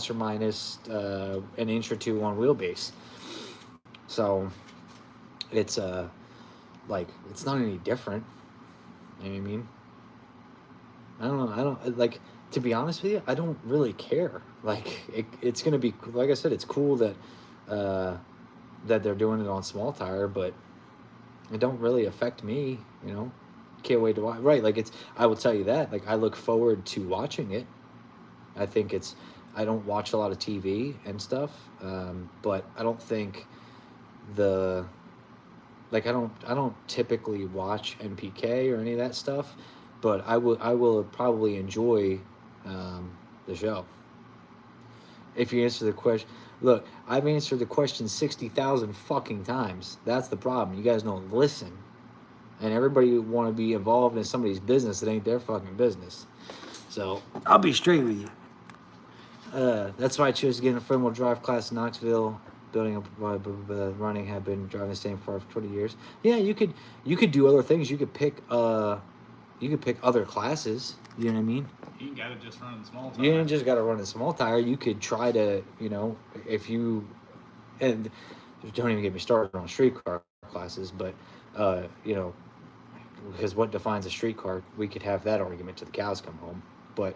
or minus an inch or two on wheelbase. So it's like it's not any different. You know what I mean? I don't know. I don't like to be honest with you. I don't really care. Like it's gonna be like I said. It's cool that that they're doing it on small tire, but it don't really affect me. Can't wait to watch. Right? Like it's. I will tell you that. Like I look forward to watching it. I think it's. I don't watch a lot of TV and stuff, but I don't think the. Like I don't typically watch MPK or any of that stuff, but I will probably enjoy the show. If you answer the question, look, I've answered the question 60,000 fucking times. That's the problem. You guys don't listen, and everybody want to be involved in somebody's business that ain't their fucking business. So I'll be straight with you. That's why I chose to get in a front-wheel drive class in Knoxville. Building up running, have been driving the same car for 20 years. Yeah, you could do other things. You could pick other classes. You know what I mean? You gotta just run small tire. You ain't just gotta run a small tire. You could try to, if you, and don't even get me started on street car classes, but because what defines a street car, we could have that argument till the cows come home. But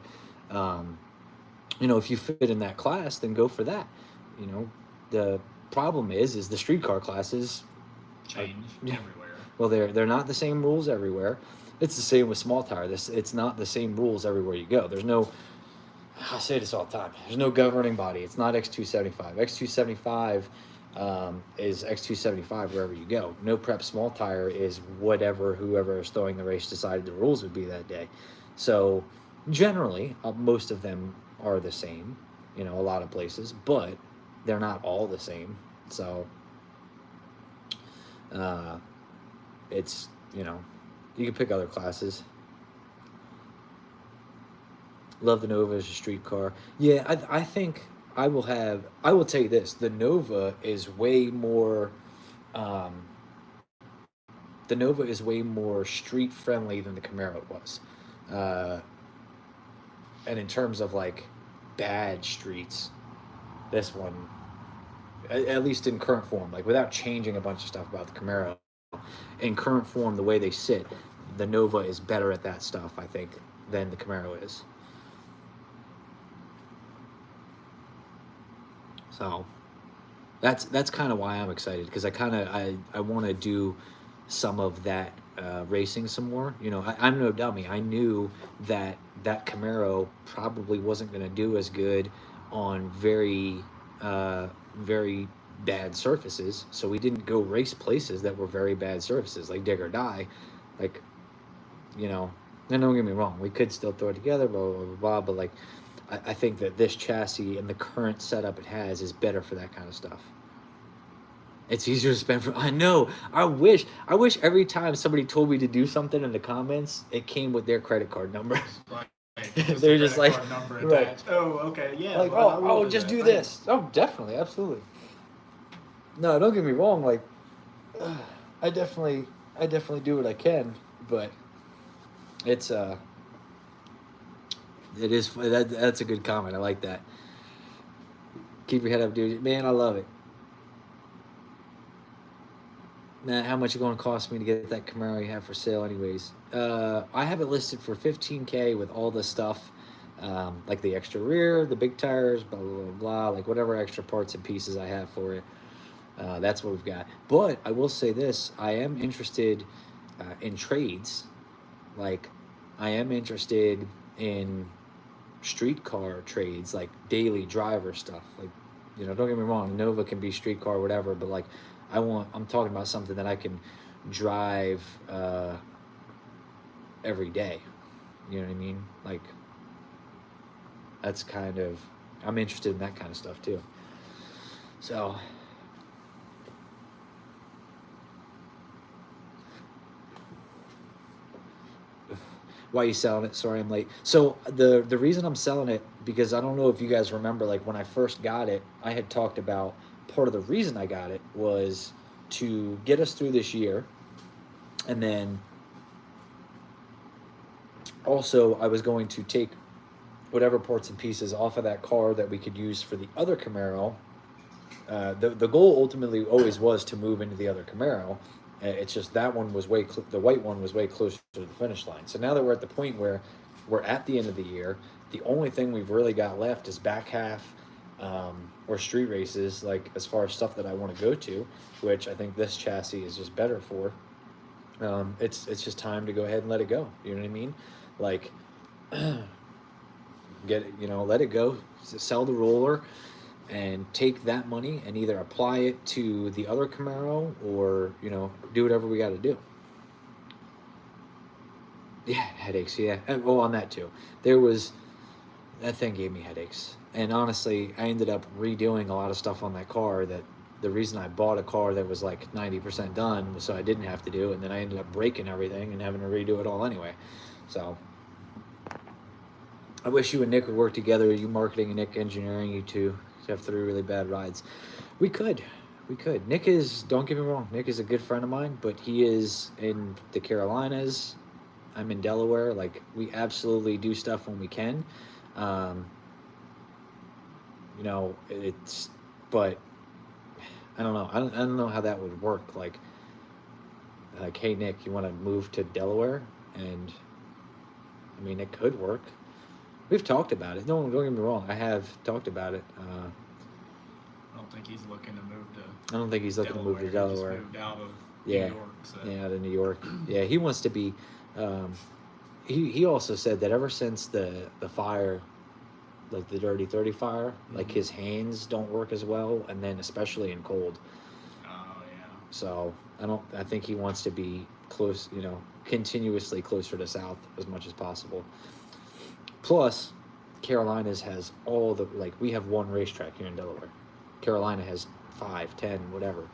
if you fit in that class, then go for that. The problem is the streetcar classes change everywhere. Well, they're not the same rules everywhere. It's the same with small tire. It's not the same rules everywhere you go. There's no. I say this all the time. There's no governing body. It's not X275. X275 is X275 wherever you go. No prep small tire is whoever is throwing the race decided the rules would be that day. So generally, most of them are the same. A lot of places, but they're not all the same. So it's you can pick other classes. Love the Nova as a street car. Yeah, I think I will tell you this, the Nova is way more street friendly than the Camaro was, and in terms of like bad streets, this one, at least in current form, like without changing a bunch of stuff about the Camaro, in current form, the way they sit, the Nova is better at that stuff, I think, than the Camaro is. So that's kind of why I'm excited, because I want to do some of that racing some more. I'm no dummy. I knew that Camaro probably wasn't going to do as good on very bad surfaces, so we didn't go race places that were very bad surfaces, like dig or die. Like, and don't get me wrong, we could still throw it together, blah, blah, blah, blah, but like, I think that this chassis and the current setup it has is better for that kind of stuff. It's easier to spend I know. I wish every time somebody told me to do something in the comments, it came with their credit card number. Right. They're just like, right. Oh, okay, yeah. Like, well, just do this. Oh, definitely, absolutely. No, don't get me wrong. Like, I definitely do what I can, but it's it is that's a good comment. I like that. Keep your head up, dude. Man, I love it. Now, how much is it going to cost me to get that Camaro you have for sale anyways? I have it listed for $15K with all the stuff, like the extra rear, the big tires, blah, blah, blah, blah, like whatever extra parts and pieces I have for it. That's what we've got. But I will say this, I am interested in trades. Like, I am interested in streetcar trades, like daily driver stuff. Like, You know, don't get me wrong, Nova can be street car, whatever, but like I'm talking about something that I can drive every day. You know what I mean? Like, that's kind of, I'm interested in that kind of stuff too. So, why are you selling it? Sorry, I'm late. So the reason I'm selling it, because I don't know if you guys remember, like when I first got it, I had talked about part of the reason I got it was to get us through this year, and then also I was going to take whatever parts and pieces off of that car that we could use for the other Camaro. The goal ultimately always was to move into the other Camaro. It's just that one was the white one was way closer to the finish line. So now that we're at the point where we're at the end of the year, the only thing we've really got left is back half or street races, like as far as stuff that I want to go to, which I think this chassis is just better for. It's just time to go ahead and let it go. You know what I mean? Like, let it go, sell the roller, and take that money and either apply it to the other Camaro or, do whatever we got to do. Yeah, headaches, yeah. Well, on that too. That thing gave me headaches. And honestly, I ended up redoing a lot of stuff on that car that the reason I bought a car that was like 90% done was so I didn't have to do it. And then I ended up breaking everything and having to redo it all anyway. So I wish you and Nick would work together, you marketing and Nick engineering, you two. Have 3 really bad rides. We could. Nick don't get me wrong, Nick is a good friend of mine, but he is in the Carolinas. I'm in Delaware. Like, we absolutely do stuff when we can. But I don't know. I don't know how that would work. Like, hey, Nick, you want to move to Delaware? And, I mean, it could work. We've talked about it. Don't get me wrong. I have talked about it. I don't think he's looking to move to. I don't think he's looking to move to Delaware. He just moved out of New York. So. Yeah, out of New York. Yeah, he wants to be. He also said that ever since the fire, like the Dirty 30 fire, like his hands don't work as well, and then especially in cold. Oh yeah. So I think he wants to be close. Continuously closer to south as much as possible. Plus, Carolinas has all the, like, we have one racetrack here in Delaware. Carolina has 5, 10, whatever.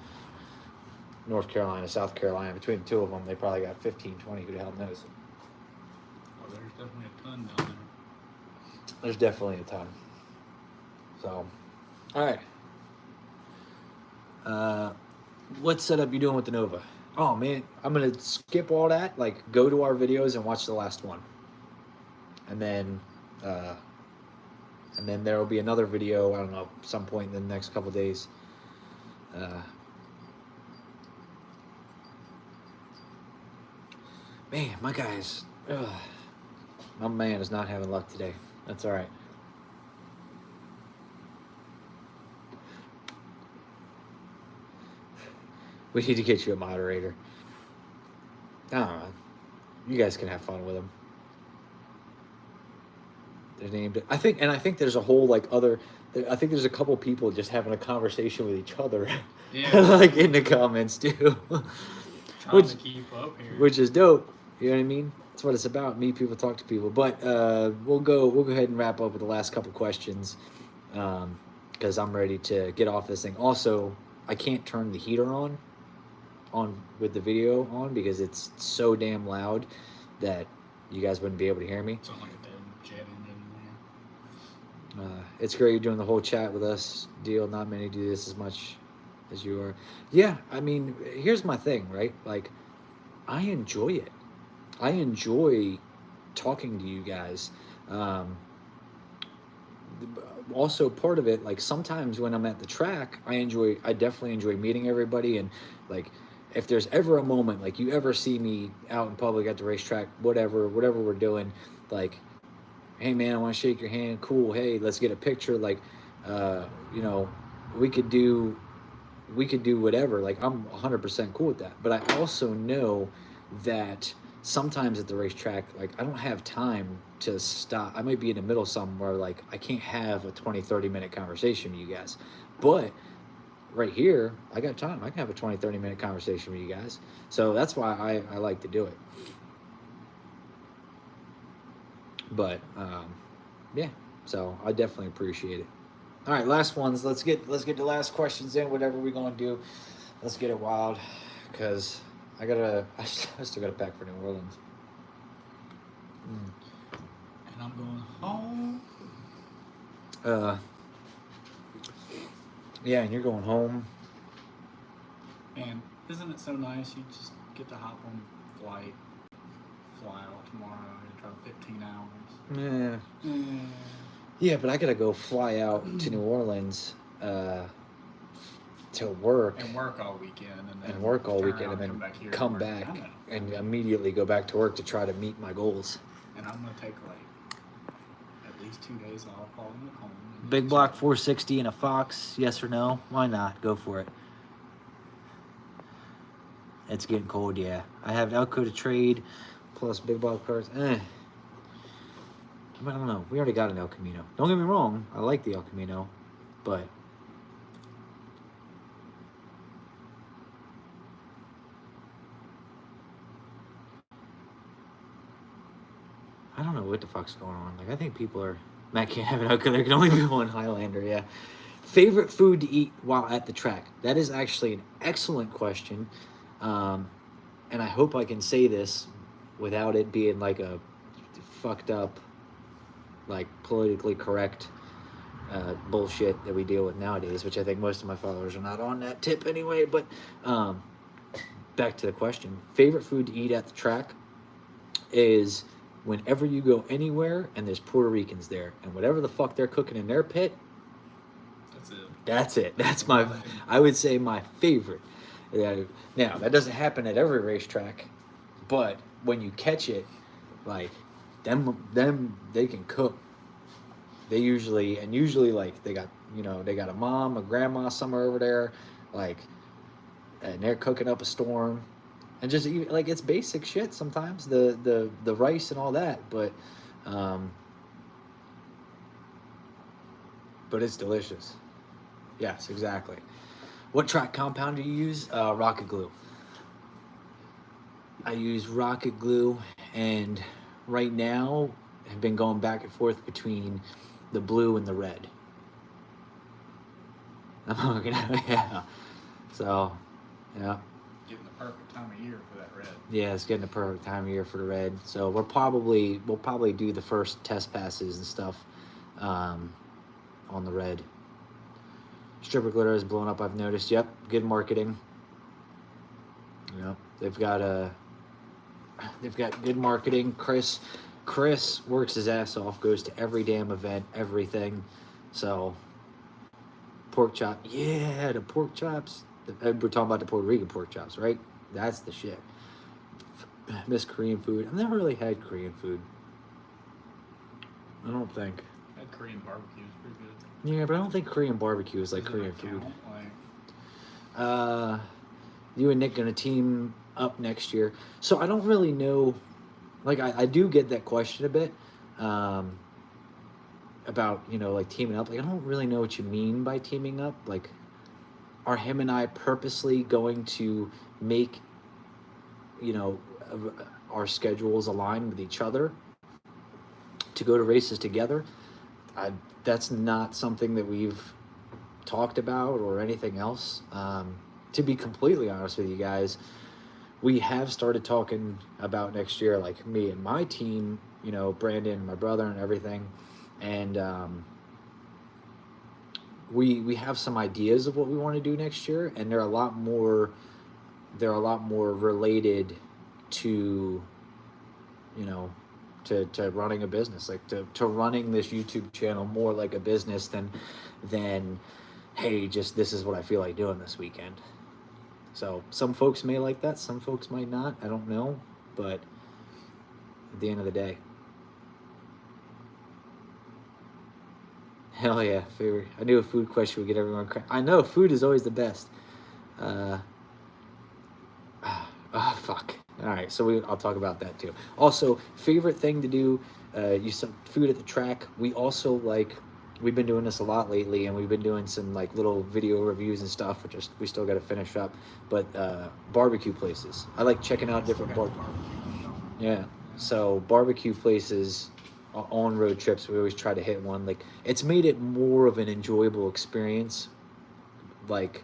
North Carolina, South Carolina, between the two of them, they probably got 15, 20, who the hell knows? Well, there's definitely a ton down there. There's definitely a ton. So, all right. What setup you doing with the Nova? Oh, man, I'm going to skip all that, like, go to our videos and watch the last one. And then there will be another video, I don't know, some point in the next couple days. Man, my guys, my man is not having luck today. That's all right. We need to get you a moderator. I don't know. You guys can have fun with him. They're named. I think there's a whole I think there's a couple people just having a conversation with each other, like in the comments too. Trying to keep up here. Which is dope. You know what I mean? That's what it's about. Meet people, talk to people. But we'll go ahead and wrap up with the last couple questions, because I'm ready to get off this thing. Also, I can't turn the heater on with the video on because it's so damn loud that you guys wouldn't be able to hear me. Sounds like a dead jet engine. It's great you're doing the whole chat with us deal. Not many do this as much as you are. Yeah, I mean, here's my thing, right? Like, I enjoy it. I enjoy talking to you guys. Also, part of it, like, sometimes when I'm at the track, I definitely enjoy meeting everybody. And, like, if there's ever a moment, like, you ever see me out in public at the racetrack, whatever we're doing, like, hey man, I want to shake your hand. Cool. Hey, let's get a picture. Like, we could do whatever. Like, I'm 100% cool with that. But I also know that sometimes at the racetrack, like I don't have time to stop. I might be in the middle somewhere, like I can't have a 20-30 minute conversation with you guys. But right here, I got time. I can have a 20-30 minute conversation with you guys. So that's why I like to do it. But yeah, so I definitely appreciate it. All right, last ones. Let's get the last questions in. Whatever we're gonna do, let's get it wild, because I still gotta pack for New Orleans. And I'm going home. Yeah, and you're going home. Man, isn't it so nice? You just get to hop on a flight, fly out tomorrow, and drive 15 hours. Yeah. Yeah, but I gotta go fly out to New Orleans to work. And work all weekend. And work all weekend, and then come back and immediately go back to work to try to meet my goals. And I'm gonna take like at least 2 days off while I'm at home. Big block 460 and a Fox, yes or no? Why not? Go for it. It's getting cold, yeah. I have Elko to trade plus big block cars. I don't know. We already got an El Camino. Don't get me wrong. I like the El Camino, but I don't know what the fuck's going on. Like, I think people are... Matt can't have an Elko. There can only be one Highlander, yeah. Favorite food to eat while at the track? That is actually an excellent question. And I hope I can say this without it being like a fucked up, like politically correct bullshit that we deal with nowadays, which I think most of my followers are not on that tip anyway. But back to the question. Favorite food to eat at the track is whenever you go anywhere and there's Puerto Ricans there, and whatever the fuck they're cooking in their pit, that's it. That's my, I would say, my favorite. Now, that doesn't happen at every racetrack, but when you catch it, like, them they can cook. They usually like they got a mom, a grandma somewhere over there, like, and they're cooking up a storm. And just even, like, it's basic shit sometimes, the rice and all that, but it's delicious. Yes, exactly. What track compound do you use? Rocket glue. I use rocket glue, and right now I've been going back and forth between the blue and the red. Yeah. So, yeah. Getting the perfect time of year for that red. Yeah, it's getting the perfect time of year for the red. So we'll probably do the first test passes and stuff on the red. Stripper glitter is blowing up, I've noticed. Yep, good marketing. Yep, they've got good marketing. Chris works his ass off, goes to every damn event, everything. So pork chop, yeah, the pork chops. We're talking about the Puerto Rican pork chops, right? That's the shit. Miss Korean food. I've never really had Korean food. I don't think. I had Korean barbecue. It's pretty good. Yeah, but I don't think Korean barbecue is like Korean food. You and Nick gonna team up next year. So I don't really know. Like, I do get that question a bit about, like, teaming up. Like, I don't really know what you mean by teaming up. Like, are him and I purposely going to make, our schedules align with each other to go to races together? That's not something that we've talked about or anything else. To be completely honest with you guys, we have started talking about next year, like me and my team, Brandon, my brother, and everything. And we have some ideas of what we want to do next year, and they're a lot more related to to running a business, like to running this YouTube channel more like a business than hey, just this is what I feel like doing this weekend. So some folks may like that, some folks might not, I don't know, but at the end of the day, hell yeah, favorite. I knew a food question would get everyone crazy. I know, food is always the best. Fuck. All right, so I'll talk about that too. Also, favorite thing to do, use some food at the track. We also we've been doing this a lot lately, and we've been doing some like little video reviews and stuff, which we still got to finish up. But barbecue places, I like checking out different Yeah, so barbecue places on road trips, we always try to hit one. Like, it's made it more of an enjoyable experience, like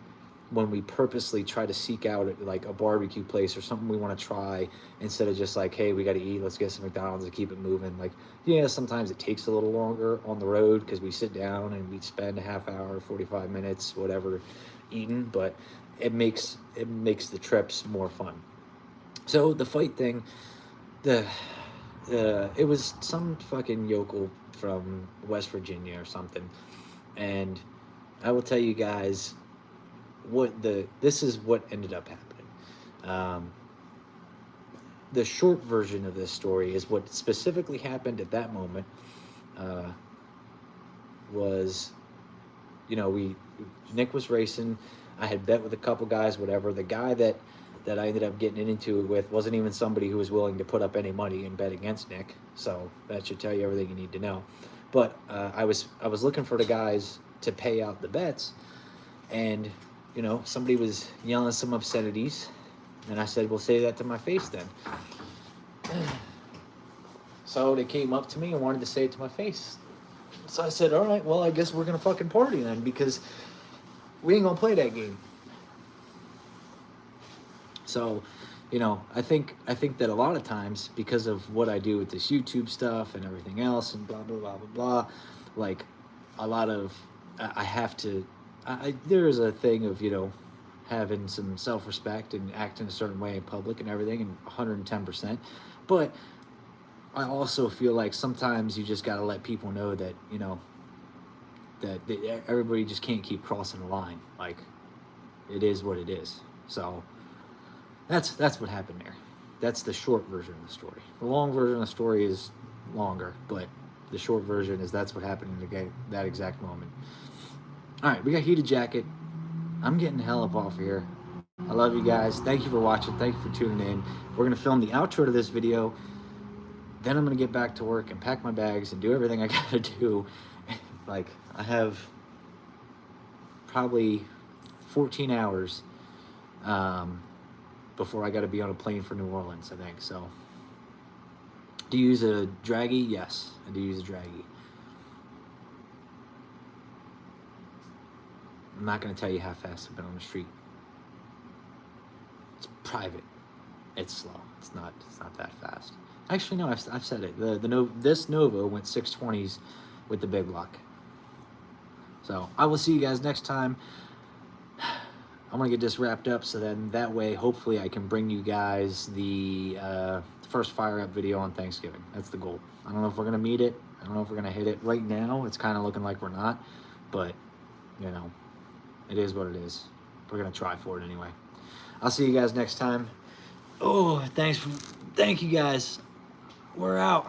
when we purposely try to seek out like a barbecue place or something we want to try, instead of just like, hey, we got to eat, let's get some McDonald's and keep it moving. Like, yeah, sometimes it takes a little longer on the road because we sit down and we spend a half hour, 45 minutes, whatever, eating, but it makes the trips more fun. So the fight thing, it was some fucking yokel from West Virginia or something, and I will tell you guys this is what ended up happening. The short version of this story is what specifically happened at that moment. Was, Nick was racing. I had bet with a couple guys, whatever. The guy that I ended up getting into it with wasn't even somebody who was willing to put up any money and bet against Nick. So that should tell you everything you need to know. But I was looking for the guys to pay out the bets, and somebody was yelling some obscenities, and I said, well, say that to my face then. So they came up to me and wanted to say it to my face. So I said, all right, well, I guess we're going to fucking party then, because we ain't going to play that game. So, I think that a lot of times, because of what I do with this YouTube stuff and everything else and blah, blah, blah, blah, blah, like a lot of, I have to, there is a thing of, having some self-respect and acting a certain way in public and everything, and 110%. But I also feel like sometimes you just got to let people know that, that everybody just can't keep crossing the line. Like, it is what it is. So that's what happened there. That's the short version of the story. The long version of the story is longer, but the short version is that's what happened in that exact moment. All right, we got Heated Jacket. I'm getting the hell up off here. I love you guys. Thank you for watching. Thank you for tuning in. We're going to film the outro to this video. Then I'm going to get back to work and pack my bags and do everything I got to do. Like, I have probably 14 hours before I got to be on a plane for New Orleans, I think. So, do you use a draggie? Yes, I do use a draggie. I'm not going to tell you how fast I've been on the street. It's private. It's slow. It's not that fast. Actually, no, I've said it. This Nova went 620s with the big block. So I will see you guys next time. I'm going to get this wrapped up, so then that way, hopefully, I can bring you guys the first fire up video on Thanksgiving. That's the goal. I don't know if we're going to meet it. I don't know if we're going to hit it. Right now, it's kind of looking like we're not. But, it is what it is. We're going to try for it anyway. I'll see you guys next time. Oh, thank you guys. We're out.